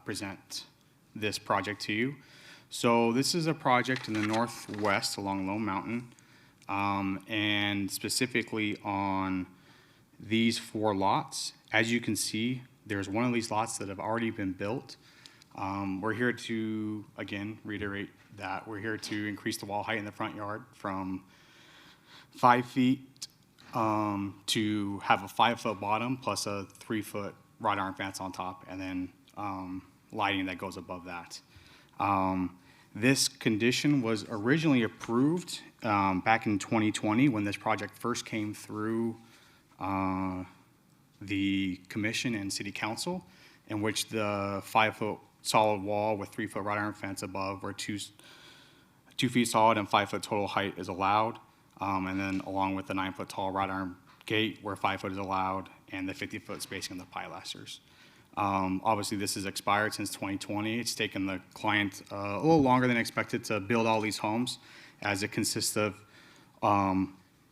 present this project to you. So this is a project in the northwest along Lone Mountain, and specifically on these 4 lots. As you can see, there's one of these lots that have already been built. We're here to, again, reiterate that we're here to increase the wall height in the front yard from 5 feet to have a 5-foot bottom plus a 3-foot wrought iron fence on top, and then lighting that goes above that. This condition was originally approved back in 2020 when this project first came through the commission and city council, in which the 5-foot solid wall with 3-foot wrought iron fence above, where 2 feet solid and 5-foot total height is allowed, and then along with the 9-foot tall wrought iron gate where 5 foot is allowed, and the 50-foot spacing on the pilasters. Obviously, this has expired since 2020. It's taken the client a little longer than expected to build all these homes, as it consists of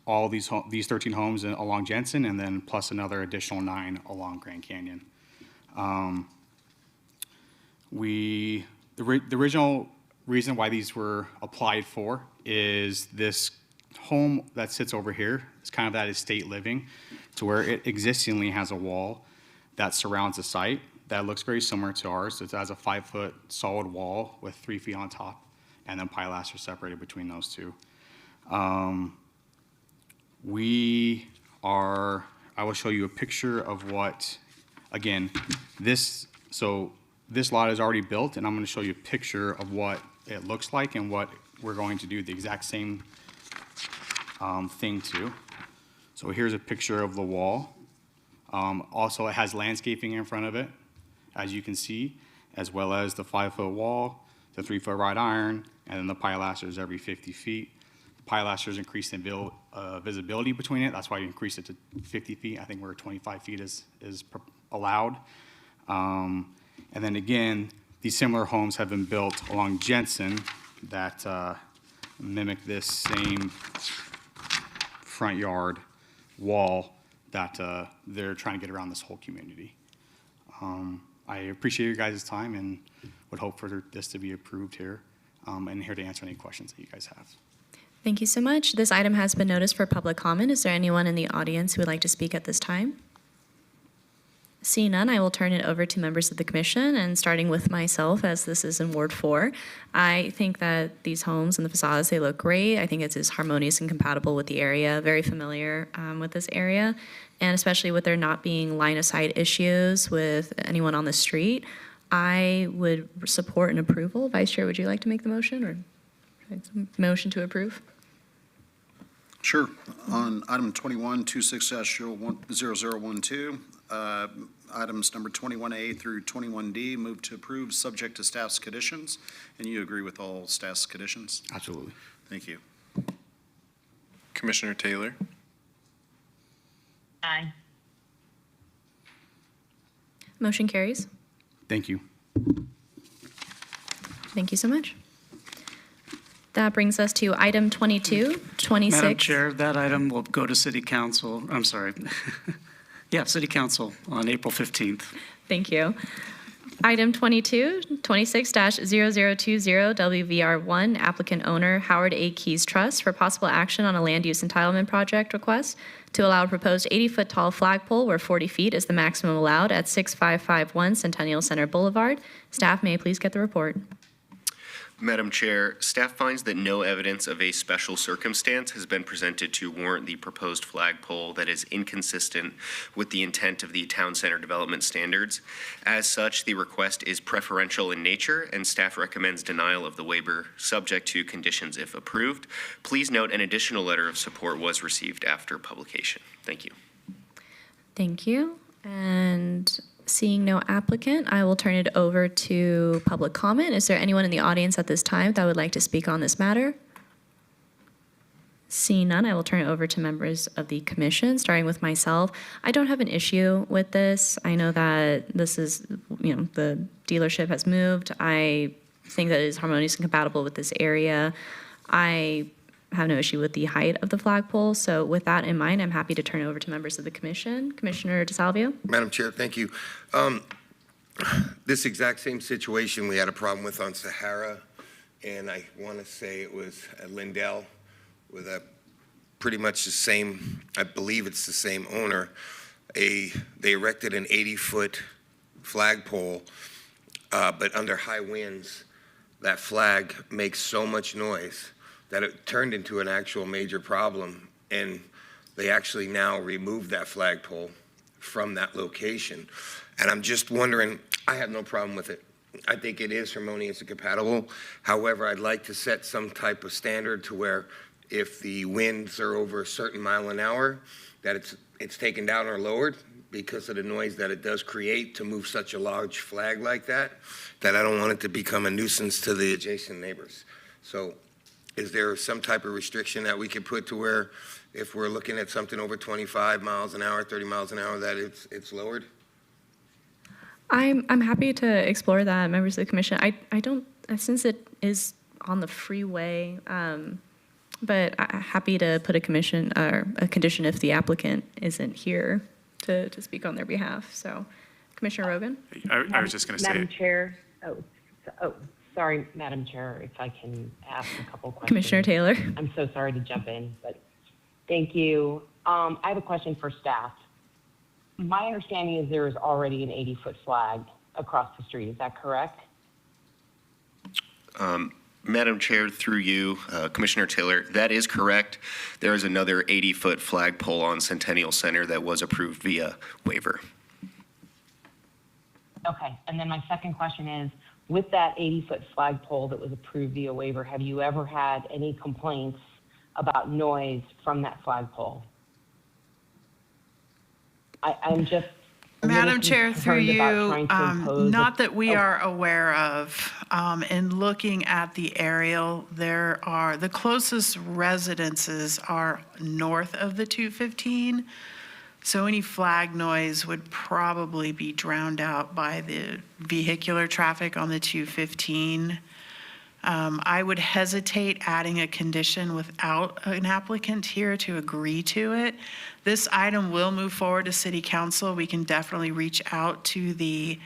all these 13 homes along Jensen, and then plus another additional 9 along Grand Canyon. The original reason why these were applied for is this home that sits over here. It's kind of that estate living, to where it existingly has a wall that surrounds the site that looks very similar to ours. It has a 5-foot solid wall with 3 feet on top, and then pilasters separated between those 2. I will show you a picture of what, again, this lot is already built, and I'm going to show you a picture of what it looks like and what we're going to do the exact same thing to. So here's a picture of the wall. Also, it has landscaping in front of it, as you can see, as well as the 5-foot wall, the 3-foot wrought iron, and then the pilasters every 50 feet. Pilasters increase the visibility between it. That's why you increase it to 50 feet. I think where 25 feet is allowed. And then again, these similar homes have been built along Jensen that mimic this same front yard wall that they're trying to get around this whole community. I appreciate your guys' time and would hope for this to be approved here, and here to answer any questions that you guys have. Thank you so much. This item has been noticed for public comment. Is there anyone in the audience who would like to speak at this time? Seeing none, I will turn it over to members of the commission, and starting with myself, as this is in Ward 4. I think that these homes and the facades, they look great. I think it's as harmonious and compatible with the area, very familiar with this area, and especially with there not being line-of-sight issues with anyone on the street, I would support an approval. Vice Chair, would you like to make the motion, or motion to approve? Sure. On item 21, 26-0012, items number 21A through 21D, move to approve, subject to staff's conditions. And you agree with all staff's conditions? Absolutely. Thank you. Commissioner Taylor? Aye. Motion carries. Thank you. Thank you so much. That brings us to item 22, 26. Madam Chair, that item will go to City Council, I'm sorry. Yeah, City Council on April 15th. Thank you. Item 22, 26-0020 WVR1, applicant owner Howard A. Keys Trust for possible action on a land use entitlement project request to allow a proposed 80-foot tall flagpole where 40 feet is the maximum allowed at 6551 Centennial Center Boulevard. Staff, may I please get the report? Madam Chair, staff finds that no evidence of a special circumstance has been presented to warrant the proposed flagpole that is inconsistent with the intent of the town center development standards. As such, the request is preferential in nature, and staff recommends denial of the waiver subject to conditions if approved. Please note an additional letter of support was received after publication. Thank you. Thank you. And seeing no applicant, I will turn it over to public comment. Is there anyone in the audience at this time that would like to speak on this matter? Seeing none, I will turn it over to members of the commission, starting with myself. I don't have an issue with this. I know that this is, the dealership has moved. I think that it is harmonious and compatible with this area. I have no issue with the height of the flagpole. So with that in mind, I'm happy to turn it over to members of the commission. Commissioner DeSalvio. Madam Chair, thank you. This exact same situation we had a problem with on Sahara, and I want to say it was at Lindell with a pretty much the same, I believe it's the same owner. They erected an 80-foot flagpole, but under high winds, that flag makes so much noise that it turned into an actual major problem, and they actually now removed that flagpole from that location. And I'm just wondering, I have no problem with it. I think it is harmonious and compatible. However, I'd like to set some type of standard to where if the winds are over a certain mile an hour, that it's taken down or lowered because of the noise that it does create to move such a large flag like that I don't want it to become a nuisance to the adjacent neighbors. So is there some type of restriction that we could put to where if we're looking at something over 25 miles an hour, 30 miles an hour, that it's lowered? I'm happy to explore that, members of the commission. I don't, since it is on the freeway, but I'm happy to put a condition if the applicant isn't here to speak on their behalf. So, Commissioner Rogan. I was just going to say. Madam Chair, sorry, Madam Chair, if I can ask a couple questions. Commissioner Taylor. I'm so sorry to jump in, but thank you. I have a question for staff. My understanding is there is already an 80-foot flag across the street. Is that correct? Madam Chair, through you, Commissioner Taylor, that is correct. There is another 80-foot flagpole on Centennial Center that was approved via waiver. Okay, and then my second question is, with that 80-foot flagpole that was approved via waiver, have you ever had any complaints about noise from that flagpole? I'm just Madam Chair, through you, not that we Oh. are aware of. In looking at the aerial, the closest residences are north of the 215. So any flag noise would probably be drowned out by the vehicular traffic on the 215. I would hesitate adding a condition without an applicant here to agree to it. This item will move forward to City Council. We can definitely reach out to the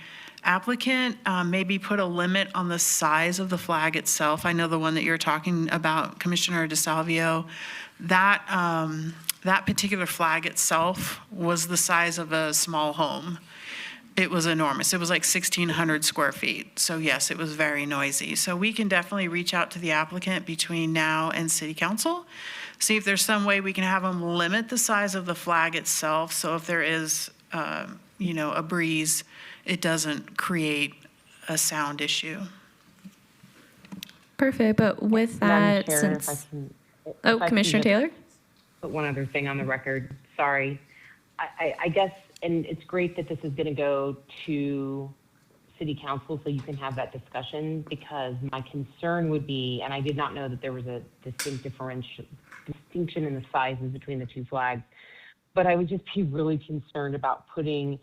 applicant, maybe put a limit on the size of the flag itself. I know the one that you're talking about, Commissioner DeSalvio, that particular flag itself was the size of a small home. it was enormous. It was like 1,600 square feet. So yes, it was very noisy. So we can definitely reach out to the applicant between now and city council, see if there's some way we can have them limit the size of the flag itself. So if there is, a breeze, it doesn't create a sound issue. Perfect, but with Madam that, Chair, if I since, can- if oh, I can Commissioner just Taylor? Put one other thing on the record, sorry. I guess, and it's great that this is gonna go to city council so you can have that discussion, because my concern would be, and I did not know that there was a distinction in the sizes between the two flags, but I would just be really concerned about putting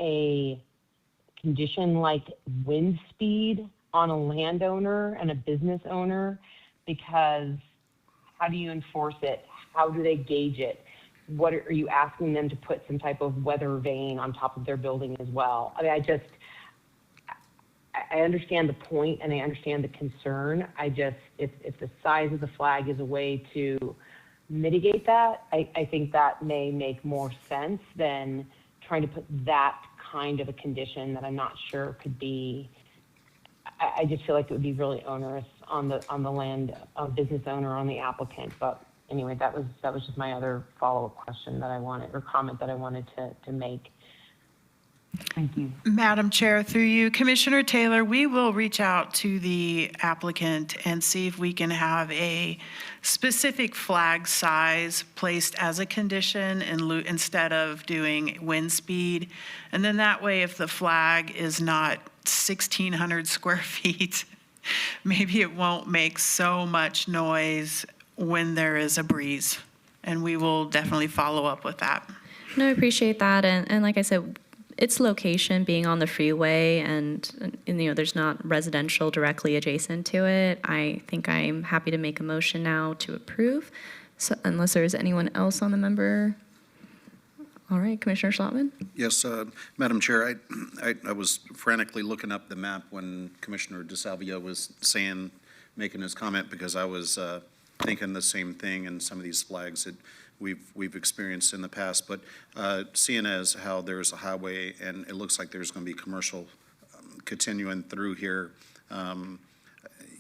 a condition like wind speed on a landowner and a business owner, because how do you enforce it? How do they gauge it? What are you asking them to put some type of weather vane on top of their building as well? I mean, I understand the point and I understand the concern. If the size of the flag is a way to mitigate that, I think that may make more sense than trying to put that kind of a condition that I'm not sure could be. I just feel like it would be really onerous on the land business owner, on the applicant. But anyway, that was just my other follow-up question that I wanted, or comment that I wanted to make. Thank you. Madam Chair, through you, Commissioner Taylor, we will reach out to the applicant and see if we can have a specific flag size placed as a condition instead of doing wind speed. And then that way, if the flag is not 1,600 square feet, maybe it won't make so much noise when there is a breeze. And we will definitely follow up with that. No, I appreciate that. And like I said, its location being on the freeway and there's not residential directly adjacent to it, I think I'm happy to make a motion now to approve. So unless there's anyone else on the member. All right, Commissioner Schlottman? Yes, Madam Chair, I was frantically looking up the map when Commissioner DeSalvio was making his comment, because I was thinking the same thing, and some of these flags that we've experienced in the past. But seeing as how there's a highway and it looks like there's going to be commercial continuing through here, and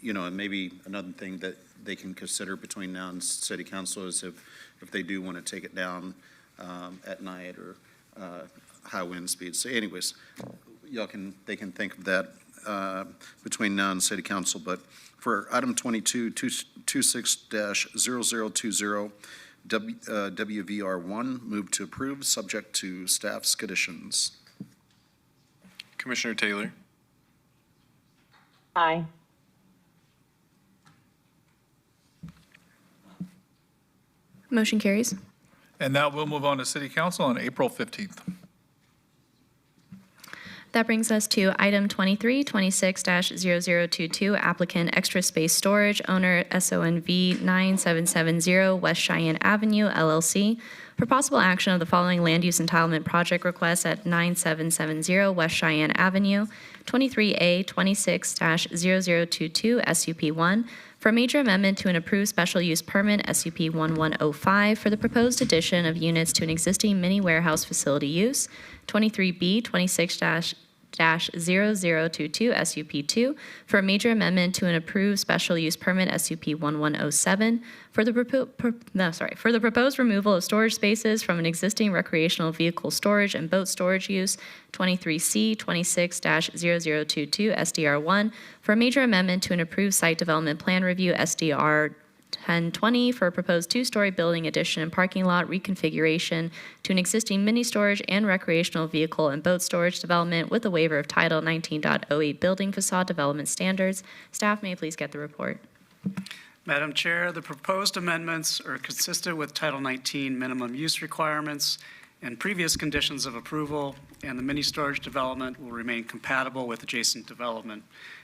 maybe another thing that they can consider between now and city council is if they do want to take it down at night or high wind speeds. So anyways, they can think of that between now and city council. But for item 22, 26-0020, WVR1, move to approve, subject to staff's conditions. Commissioner Taylor? Aye. Motion carries. And now we'll move on to city council on April 15th. That brings us to item 23, 26-0022, applicant Extra Space Storage, owner SONV 9770 West Cheyenne Avenue, LLC, for possible action of the following land use entitlement project requests at 9770 West Cheyenne Avenue, 23A 26-0022 SUP1, for a major amendment to an approved special use permit SUP 1105 for the proposed addition of units to an existing mini warehouse facility use, 23B 26-0022 SUP2 for a major amendment to an approved special use permit SUP 1107 for the proposed removal of storage spaces from an existing recreational vehicle storage and boat storage use, 23C 26-0022 SDR1 for a major amendment to an approved site development plan review SDR 1020 for a proposed two-story building addition and parking lot reconfiguration to an existing mini storage and recreational vehicle and boat storage development with a waiver of Title 19.08 building facade development standards. Staff, may I please get the report? Madam Chair, the proposed amendments are consistent with Title 19 minimum use requirements and previous conditions of approval, and the mini storage development will remain compatible with adjacent development.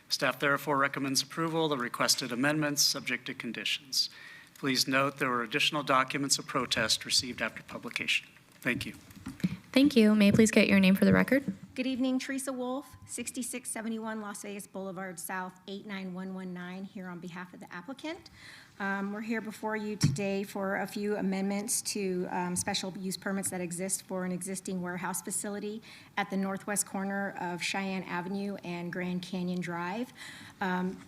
Staff therefore recommends approval of the requested amendments subject to conditions. Please note there were additional documents of protest received after publication. Thank you. Thank you. May I please get your name for the record? Good evening, Teresa Wolf, 6671 Las Vegas Boulevard South, 89119, here on behalf of the applicant. We're here before you today for a few amendments to special use permits that exist for an existing warehouse facility at the northwest corner of Cheyenne Avenue and Grand Canyon Drive.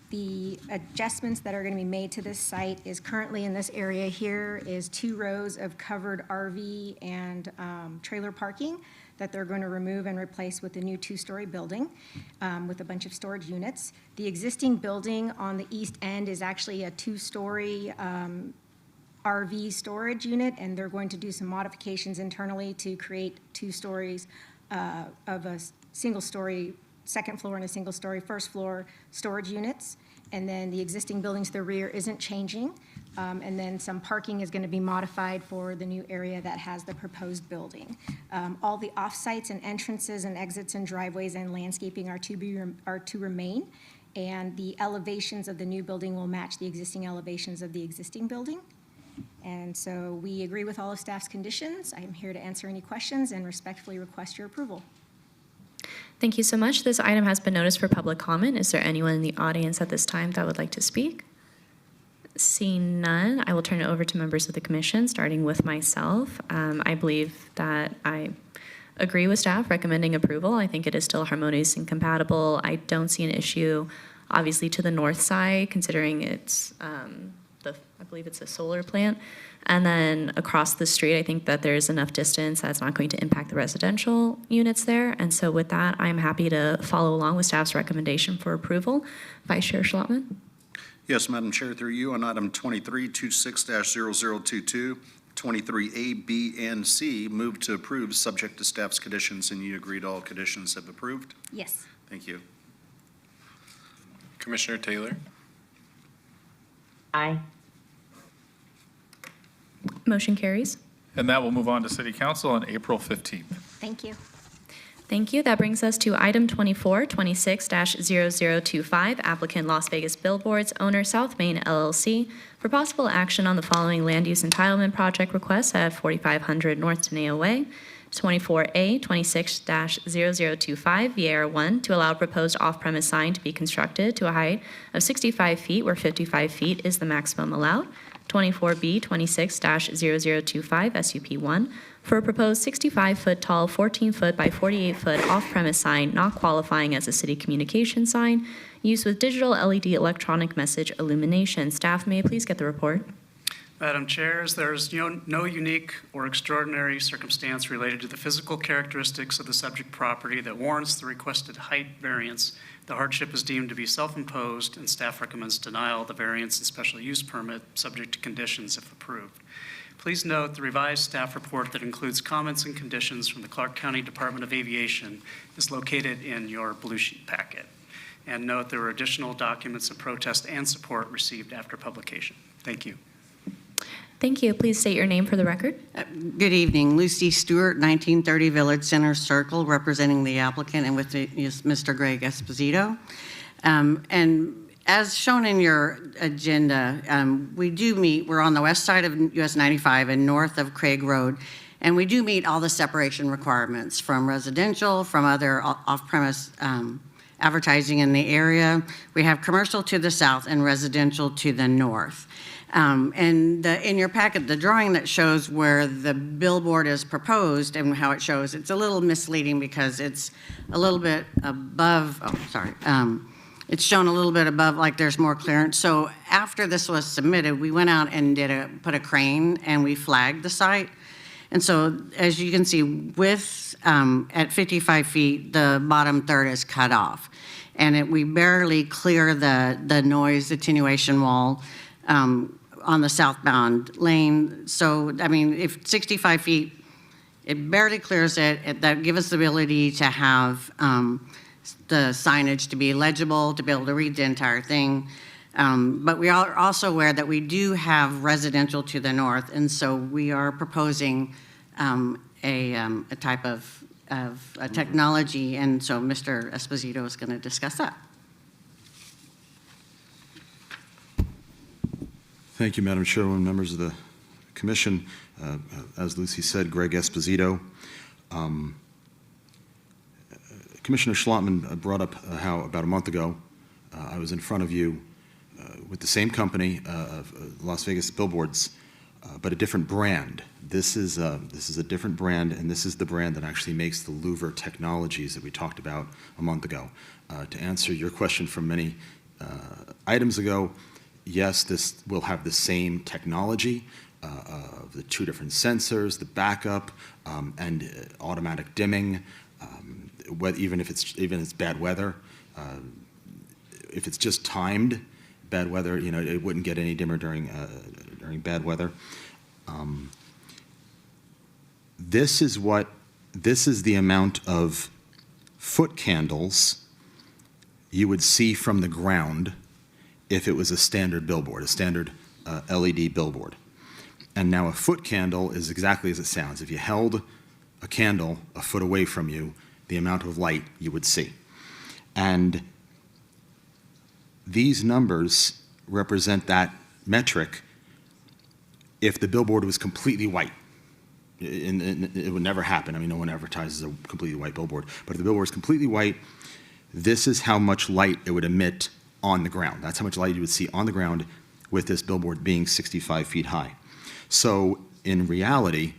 The adjustments that are going to be made to this site is currently in this area here is 2 rows of covered RV and trailer parking that they're going to remove and replace with a new 2-story building with a bunch of storage units. The existing building on the east end is actually a 2-story RV storage unit, and they're going to do some modifications internally to create 2 stories of a single-story second floor and a single-story first floor storage units. And then the existing building to the rear isn't changing. And then some parking is going to be modified for the new area that has the proposed building. All the off-sites and entrances and exits and driveways and landscaping are to remain. And the elevations of the new building will match the existing elevations of the existing building. And so we agree with all of staff's conditions. I am here to answer any questions and respectfully request your approval. Thank you so much. This item has been noticed for public comment. Is there anyone in the audience at this time that would like to speak? Seeing none, I will turn it over to members of the commission, starting with myself. I believe that I agree with staff recommending approval. I think it is still harmonious and compatible. I don't see an issue, obviously, to the north side, considering it's, I believe it's a solar plant. And then across the street, I think that there's enough distance that's not going to impact the residential units there. And so with that, I'm happy to follow along with staff's recommendation for approval. Vice Chair Schlotman. Yes, Madam Chair, through you, on item 2326-0022, 23A, B, and C, move to approve subject to staff's conditions, and you agreed all conditions have approved? Yes. Thank you. Commissioner Taylor? Aye. Motion carries. And that will move on to City Council on April 15th. Thank you. Thank you. That brings us to item 2426-0025, applicant Las Vegas Billboards, owner South Main LLC, for possible action on the following land use entitlement project requests at 4500 North Teneo Way. 24A 26-0025 VAR1 to allow proposed off-premise sign to be constructed to a height of 65 feet where 55 feet is the maximum allowed. 24B 26-0025 SUP1 for a proposed 65-foot tall, 14-foot by 48-foot off-premise sign not qualifying as a city communication sign, used with digital LED electronic message illumination. Staff, may I please get the report? Madam Chairs, there is no unique or extraordinary circumstance related to the physical characteristics of the subject property that warrants the requested height variance. The hardship is deemed to be self-imposed, and staff recommends denial of the variance and special use permit subject to conditions if approved. Please note the revised staff report that includes comments and conditions from the Clark County Department of Aviation is located in your blue sheet packet. And note there were additional documents of protest and support received after publication. Thank you. Thank you. Please state your name for the record. Good evening. Lucy Stewart, 1930 Village Center Circle, representing the applicant, and with me is Mr. Greg Esposito. And as shown in your agenda, we do meet, we're on the west side of US 95 and north of Craig Road, and we do meet all the separation requirements from residential, from other off-premise advertising in the area. We have commercial to the south and residential to the north. And in your packet, the drawing that shows where the billboard is proposed and how it shows, it's a little misleading because it's a little bit above, it's shown a little bit above, like there's more clearance. So after this was submitted, we went out and put a crane and we flagged the site. And so as you can see, at 55 feet, the bottom third is cut off. And we barely clear the noise attenuation wall on the southbound lane. So, I mean, if 65 feet, it barely clears it. That gives us the ability to have the signage to be legible, to be able to read the entire thing. But we are also aware that we do have residential to the north, and so we are proposing a type of a technology, and so Mr. Esposito is going to discuss that. Thank you, Madam Chairwoman, members of the Commission. As Lucy said, Greg Esposito. Commissioner Schlottman brought up how about a month ago, I was in front of you with the same company, Las Vegas Billboards, but a different brand. This is a different brand, and this is the brand that actually makes the louver technologies that we talked about a month ago. To answer your question from many items ago, yes, this will have the same technology, the two different sensors, the backup, and automatic dimming, even if it's bad weather. If it's just timed bad weather, it wouldn't get any dimmer during bad weather. This is the amount of foot candles you would see from the ground if it was a standard billboard, a standard LED billboard. And now a foot candle is exactly as it sounds. If you held a candle a foot away from you, the amount of light you would see. And these numbers represent that metric if the billboard was completely white. It would never happen. I mean, no one advertises a completely white billboard. But if the billboard is completely white, this is how much light it would emit on the ground. That's how much light you would see on the ground with this billboard being 65 feet high. So in reality,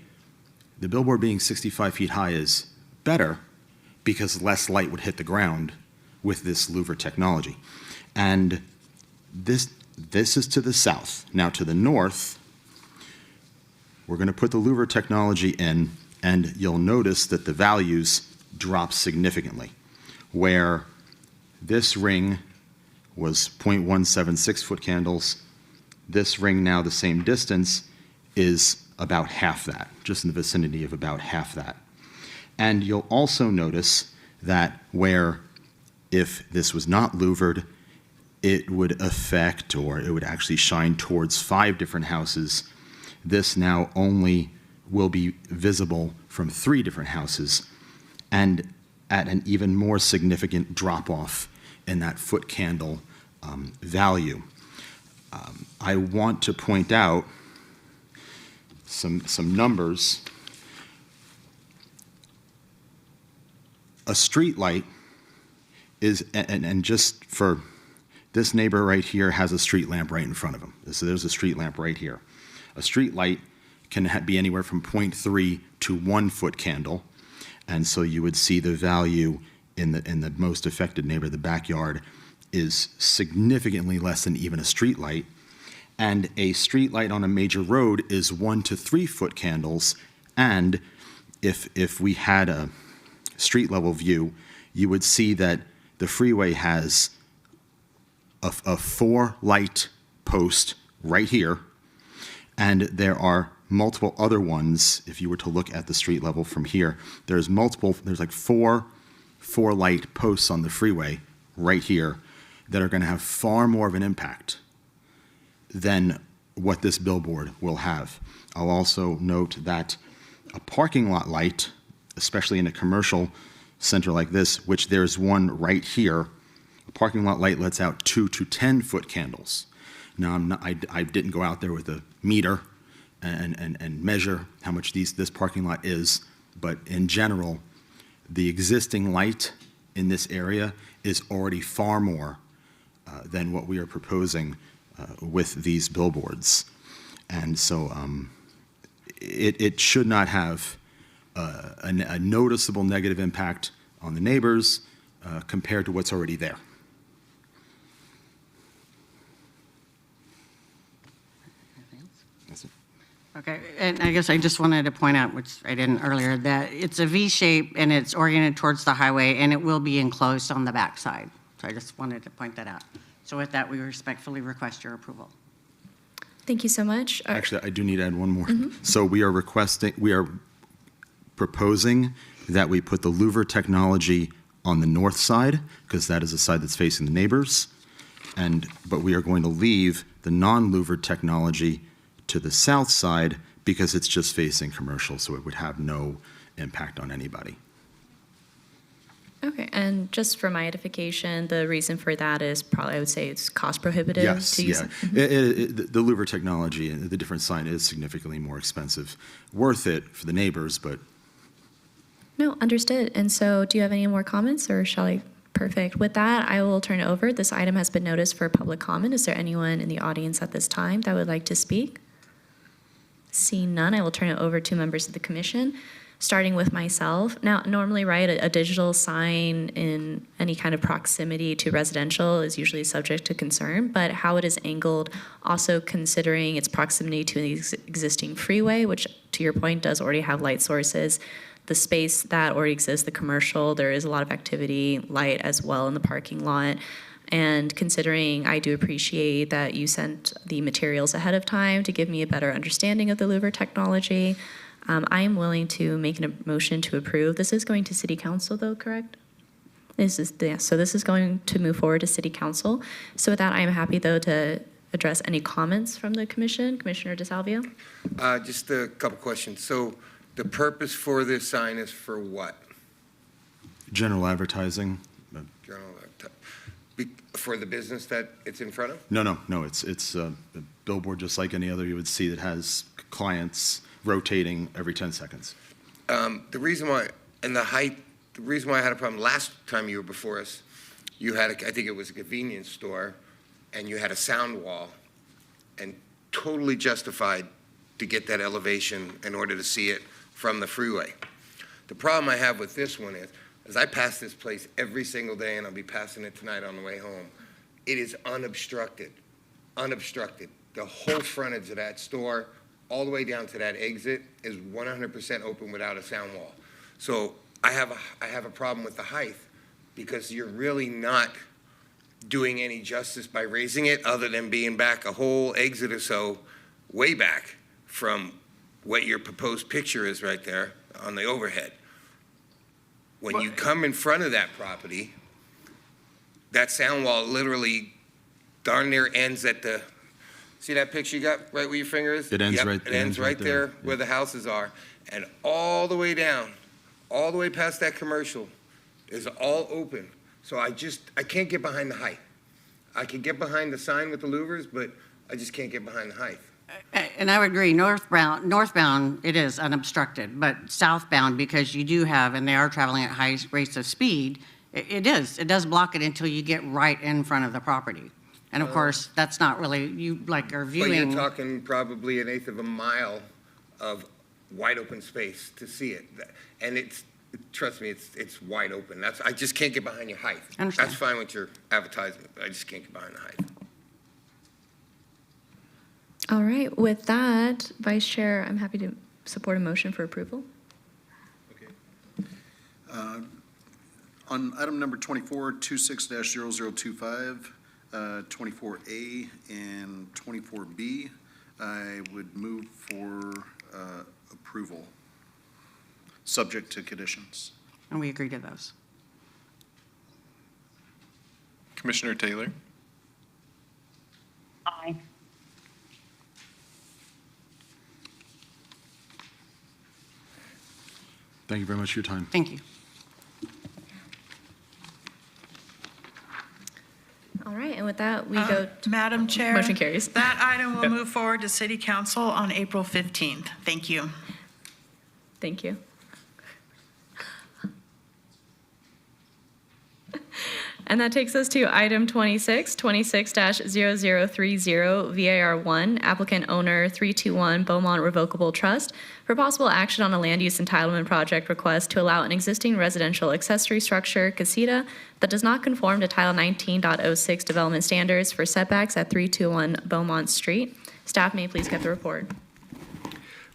the billboard being 65 feet high is better because less light would hit the ground with this louver technology. And this is to the south. Now to the north, we're going to put the louver technology in, and you'll notice that the values drop significantly. Where this ring was 0.176 foot candles, this ring now the same distance is about half that, just in the vicinity of about half that. And you'll also notice that where if this was not louvered, it would affect, or it would actually shine towards 5 different houses. This now only will be visible from 3 different houses, and at an even more significant drop-off in that foot candle value. I want to point out some numbers. A street light is, and just for this neighbor right here has a street lamp right in front of him. So there's a street lamp right here. A street light can be anywhere from 0.3 to 1 foot candle. And so you would see the value in the most affected neighbor, the backyard, is significantly less than even a street light. And a street light on a major road is 1 to 3 foot candles. And if we had a street level view, you would see that the freeway has a 4 light post right here, and there are multiple other ones. If you were to look at the street level from here, there's like four light posts on the freeway right here that are going to have far more of an impact than what this billboard will have. I'll also note that a parking lot light, especially in a commercial center like this, which there's one right here, a parking lot light lets out 2 to 10 foot candles. Now, I didn't go out there with a meter and measure how much this parking lot is, but in general, the existing light in this area is already far more than what we are proposing with these billboards. And so it should not have a noticeable negative impact on the neighbors compared to what's already there. Okay, and I guess I just wanted to point out, which I didn't earlier, that it's a V shape and it's oriented towards the highway, and it will be enclosed on the backside. So I just wanted to point that out. So with that, we respectfully request your approval. Thank you so much. Actually, I do need to add one more. So we are proposing that we put the louver technology on the north side, because that is the side that's facing the neighbors. But we are going to leave the non-louvered technology to the south side because it's just facing commercial, so it would have no impact on anybody. Okay, and just for my edification, the reason for that is probably, I would say, it's cost prohibitive to use it. The louver technology and the different sign is significantly more expensive. Worth it for the neighbors, but No, understood. And so do you have any more comments or shall I? Perfect. With that, I will turn it over. This item has been noticed for public comment. Is there anyone in the audience at this time that would like to speak? Seeing none, I will turn it over to members of the commission, starting with myself. Now, normally, right, a digital sign in any kind of proximity to residential is usually subject to concern, but how it is angled, also considering its proximity to the existing freeway, which to your point does already have light sources, the space that already exists, the commercial, there is a lot of activity, light as well in the parking lot. And considering I do appreciate that you sent the materials ahead of time to give me a better understanding of the louver technology, I am willing to make a motion to approve. This is going to City Council though, correct? So this is going to move forward to City Council. So with that, I am happy though to address any comments from the Commission. Commissioner DeSalvio? Just a couple questions. So the purpose for this sign is for what? General advertising. For the business that it's in front of? No, it's a billboard just like any other you would see that has clients rotating every 10 seconds. The reason why, and the height, the reason why I had a problem last time you were before us, you had, I think it was a convenience store, and you had a sound wall, and totally justified to get that elevation in order to see it from the freeway. The problem I have with this one is I pass this place every single day, and I'll be passing it tonight on the way home. It is unobstructed, unobstructed. The whole frontage of that store, all the way down to that exit, is 100% open without a sound wall. So I have a problem with the height because you're really not doing any justice by raising it other than being back a whole exit or so way back from what your proposed picture is right there on the overhead. When you come in front of that property, that sound wall literally darn near ends at the, see that picture you got right where your finger is? It ends Yep, right- It ends right there where the houses are. And all the way down, all the way past that commercial is all open. So I can't get behind the height. I can get behind the sign with the louvers, but I just can't get behind the height. And I would agree, northbound, it is unobstructed, but southbound, because you do have, and they are traveling at high rates of speed, it does block it until you get right in front of the property. And of course, that's not really, you like are But viewing. you're talking probably 1/8 of a mile of wide open space to see it. And trust me, it's wide open. I just can't get behind your height. Understand. That's fine with your advertisement, but I just can't get behind the height. All right, with that, Vice Chair, I'm happy to support a motion for approval. On item number 24, 26-0025, 24A and 24B, I would move for approval, subject to conditions. And we agree to those. Commissioner Taylor? Aye. Thank you very much for your time. Thank you. All right, and with that, we go. Madam Chair. Motion carries. That item will move forward to City Council on April 15th. Thank you. Thank you. And that takes us to item 26, 26-0030, VAR1, applicant owner 321 Beaumont Revocable Trust, for possible action on a land use entitlement project request to allow an existing residential accessory structure, casita, that does not conform to Title 19.06 development standards for setbacks at 321 Beaumont Street. Staff may please get the report.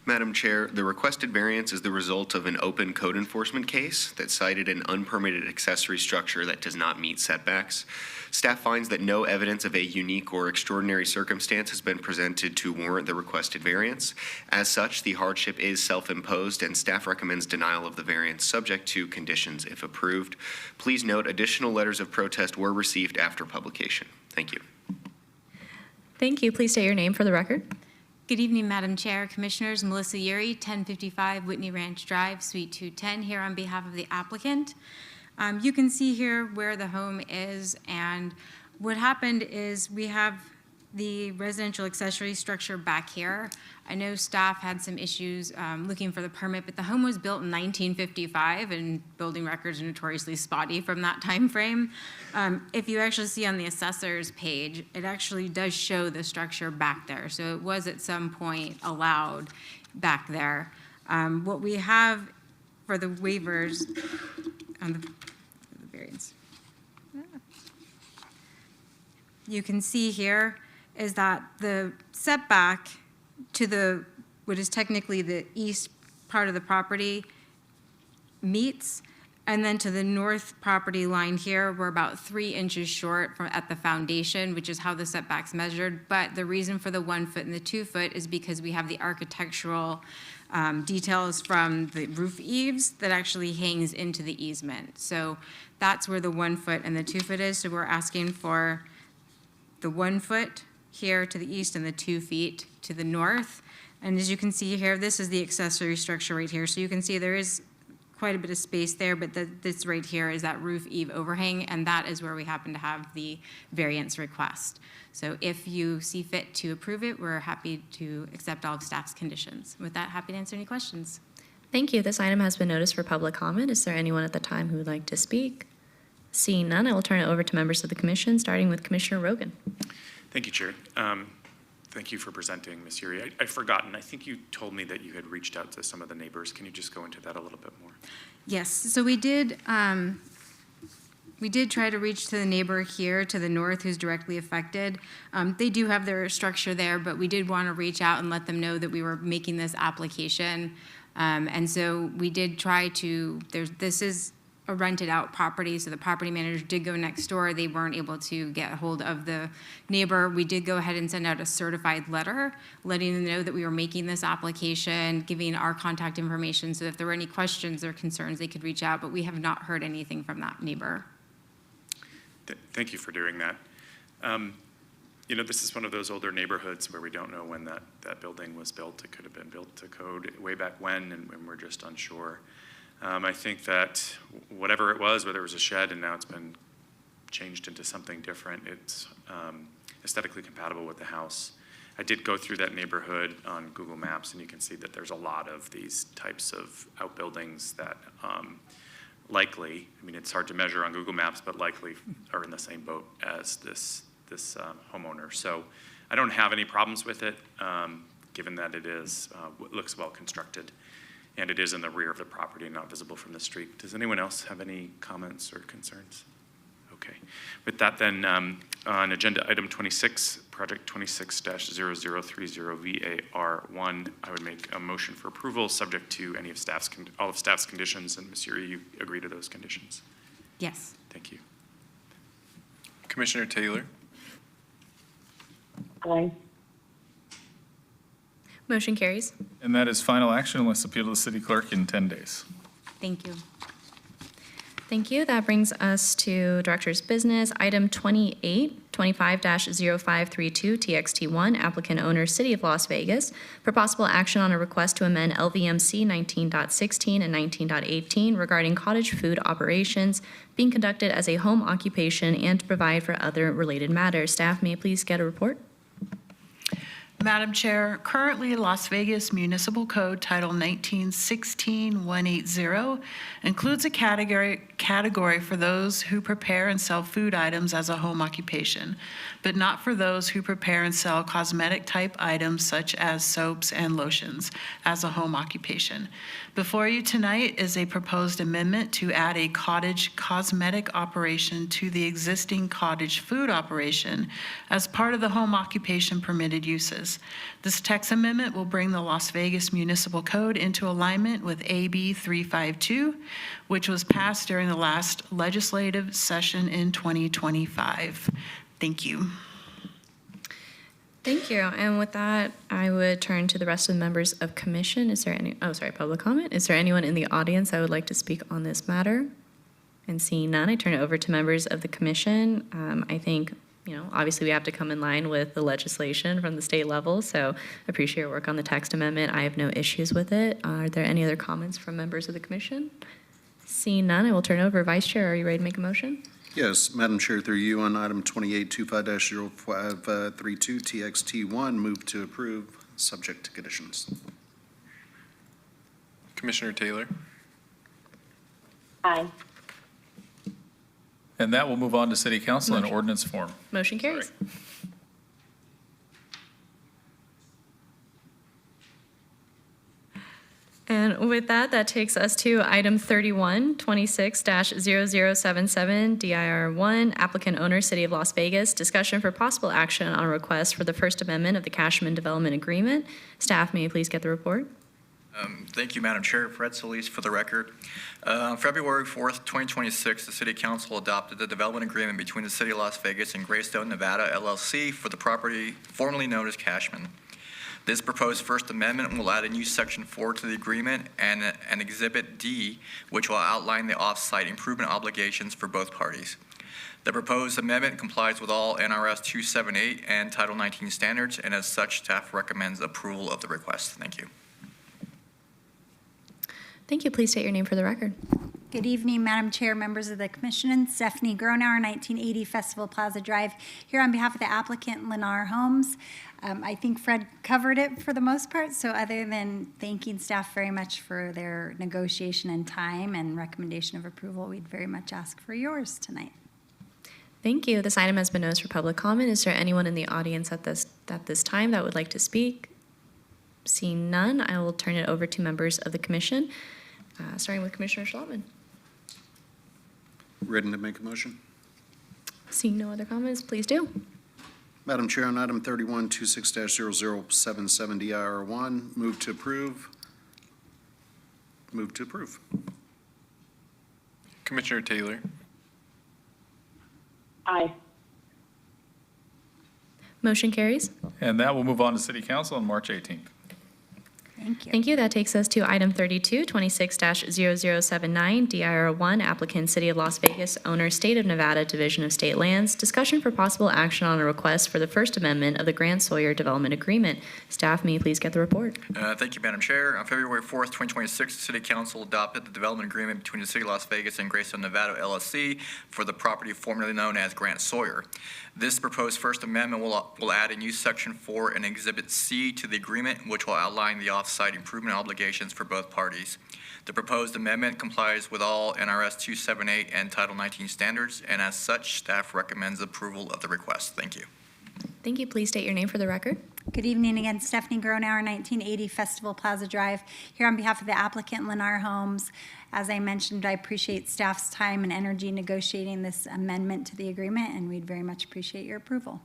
Madam Chair, the requested variance is the result of an open code enforcement case that cited an unpermitted accessory structure that does not meet setbacks. Staff finds that no evidence of a unique or extraordinary circumstance has been presented to warrant the requested variance. As such, the hardship is self-imposed, and staff recommends denial of the variance subject to conditions if approved. Please note additional letters of protest were received after publication. Thank you. Thank you. Please state your name for the record. Good evening, Madam Chair, Commissioners. Melissa Yuri, 1055 Whitney Ranch Drive, Suite 210, here on behalf of the applicant. You can see here where the home is, and what happened is we have the residential accessory structure back here, I know staff had some issues looking for the permit, but the home was built in 1955, and building records are notoriously spotty from that time frame. If you actually see on the assessor's page, it actually does show the structure back there, so it was at some point allowed back there. What we have for the waivers on the variance, you can see here is that the setback to the, what is technically the east part of the property meets, and then to the north property line here, we're about 3 inches short from at the foundation, which is how the setback's measured. But the reason for the 1 foot and the 2 foot is because we have the architectural details from the roof eaves that actually hangs into the easement. So that's where the 1 foot and the 2 foot is. So we're asking for the 1 foot here to the east and the 2 feet to the north. And as you can see here, this is the accessory structure right here. So you can see there is quite a bit of space there, but this right here is that roof eave overhang, and that is where we happen to have the variance request. So if you see fit to approve it, we're happy to accept all of staff's conditions. With that, happy to answer any questions. Thank you. This item has been noticed for public comment. Is there anyone at the time who would like to speak? Seeing none, I will turn it over to members of the commission, starting with Commissioner Rogan. Thank you, Chair. Thank you for presenting, Ms. Yuri. I've forgotten. I think you told me that you had reached out to some of the neighbors. Can you just go into that a little bit more? Yes, so we did try to reach to the neighbor here to the north who's directly affected. They do have their structure there, but we did want to reach out and let them know that we were making this application. And so we did try to, this is a rented out property, so the property manager did go next door. They weren't able to get a hold of the neighbor. We did go ahead and send out a certified letter letting them know that we were making this application, giving our contact information, so if there were any questions or concerns, they could reach out, but we have not heard anything from that neighbor. Thank you for doing that. You know, this is one of those older neighborhoods where we don't know when that building was built. It could have been built to code way back when, and we're just unsure. I think that whatever it was, whether it was a shed and now it's been changed into something different, it's aesthetically compatible with the house. I did go through that neighborhood on Google Maps, and you can see that there's a lot of these types of outbuildings that likely, I mean, it's hard to measure on Google Maps, but likely are in the same boat as this homeowner. So I don't have any problems with it, given that it looks well constructed. And it is in the rear of the property and not visible from the street. Does anyone else have any comments or concerns? Okay. With that then, on agenda item 26, project 26-0030VAR1, I would make a motion for approval subject to any of all of staff's conditions. And Ms. Yuri, you agree to those conditions? Yes. Thank you. Commissioner Taylor? Aye. Motion carries. And that is final action unless appealed to the city clerk in 10 days. Thank you. Thank you. That brings us to Director's Business. Item 28, 25-0532, TXT1, applicant owner, City of Las Vegas, for possible action on a request to amend LVMC 19.16 and 19.18 regarding cottage food operations being conducted as a home occupation and to provide for other related matters. Staff, may I please get a report? Madam Chair, currently Las Vegas Municipal Code Title 19-16-180 includes a category for those who prepare and sell food items as a home occupation, but not for those who prepare and sell cosmetic type items such as soaps and lotions as a home occupation. Before you tonight is a proposed amendment to add a cottage cosmetic operation to the existing cottage food operation as part of the home occupation permitted uses. This text amendment will bring the Las Vegas Municipal Code into alignment with AB 352, which was passed during the last legislative session in 2025. Thank you. Thank you. And with that, I would turn to the rest of the members of commission. Is there any, public comment? Is there anyone in the audience that would like to speak on this matter? And seeing none, I turn it over to members of the commission. I think, obviously we have to come in line with the legislation from the state level, so appreciate your work on the text amendment. I have no issues with it. Are there any other comments from members of the commission? Seeing none, I will turn it over. Vice Chair, are you ready to make a motion? Yes, Madam Chair, through you, on item 2825-0532, TXT1, move to approve, subject to conditions. Commissioner Taylor? Aye. And that will move on to City Council in ordinance form. Motion carries. And with that, that takes us to item 31, 26-0077, DIR1, applicant owner, City of Las Vegas, discussion for possible action on a request for the First Amendment of the Cashman Development Agreement. Staff, may you please get the report? Thank you, Madam Chair. Fred Solis for the record. February 4th, 2026, the City Council adopted the development agreement between the City of Las Vegas and Greystone, Nevada, LLC for the property formerly known as Cashman. This proposed First Amendment will add a new Section 4 to the agreement and an Exhibit D, which will outline the off-site improvement obligations for both parties. The proposed amendment complies with all NRS 278 and Title 19 standards, and as such, staff recommends approval of the request. Thank you. Thank you. Please state your name for the record. Good evening, Madam Chair, members of the Commission. Stephanie Gronauer, 1980 Festival Plaza Drive, here on behalf of the applicant, Lennar Homes. I think Fred covered it for the most part, so other than thanking staff very much for their negotiation and time and recommendation of approval, we'd very much ask for yours tonight. Thank you. This item has been noticed for public comment. Is there anyone in the audience at this time that would like to speak? Seeing none, I will turn it over to members of the commission, starting with Commissioner Schlottman. Ready to make a motion? Seeing no other comments, please do. Madam Chair, on item 31, 26-0077, DIR1, move to approve. Move to approve. Commissioner Taylor? Aye. Motion carries. And that will move on to City Council on March 18th. Thank you. Thank you. That takes us to item 32, 26-0079, DIR1, applicant City of Las Vegas, owner State of Nevada, Division of State Lands, discussion for possible action on a request for the First Amendment of the Grant Sawyer Development Agreement. Staff, may you please get the report? Thank you, Madam Chair. On February 4th, 2026, the City Council adopted the development agreement between the City of Las Vegas and Greystone, Nevada, LLC for the property formerly known as Grant Sawyer. This proposed First Amendment will add a new Section 4 and Exhibit C to the agreement, which will outline the off-site improvement obligations for both parties. The proposed amendment complies with all NRS 278 and Title 19 standards, and as such, staff recommends approval of the request. Thank you. Thank you. Please state your name for the record. Good evening again, Stephanie Gronauer, 1980 Festival Plaza Drive, here on behalf of the applicant, Lennar Homes. As I mentioned, I appreciate staff's time and energy negotiating this amendment to the agreement, and we'd very much appreciate your approval.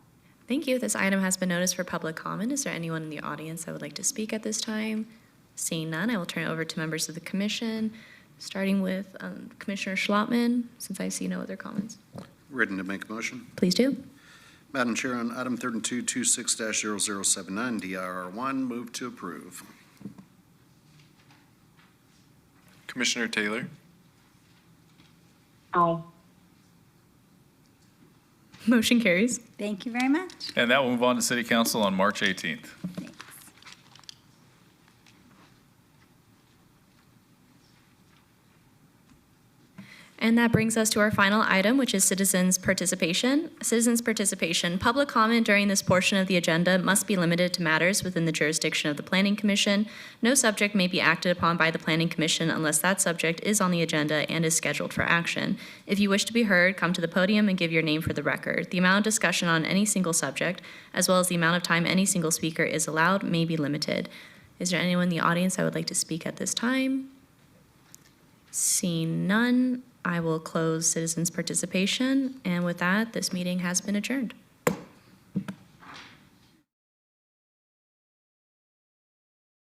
Thank you. This item has been noticed for public comment. Is there anyone in the audience that would like to speak at this time? Seeing none, I will turn it over to members of the commission, starting with Commissioner Schlottman, since I see no other comments. Ready to make a motion? Please do. Madam Chair, on item 32, 26-0079, DIR1, move to approve. Commissioner Taylor? Aye. Motion carries. Thank you very much. And that will move on to City Council on March 18th. And that brings us to our final item, which is citizens' participation. Citizens' participation. Public comment during this portion of the agenda must be limited to matters within the jurisdiction of the Planning Commission. No subject may be acted upon by the Planning Commission unless that subject is on the agenda and is scheduled for action. If you wish to be heard, come to the podium and give your name for the record. The amount of discussion on any single subject, as well as the amount of time any single speaker is allowed, may be limited. Is there anyone in the audience that would like to speak at this time? Seeing none, I will close citizens' participation, and with that, this meeting has been adjourned.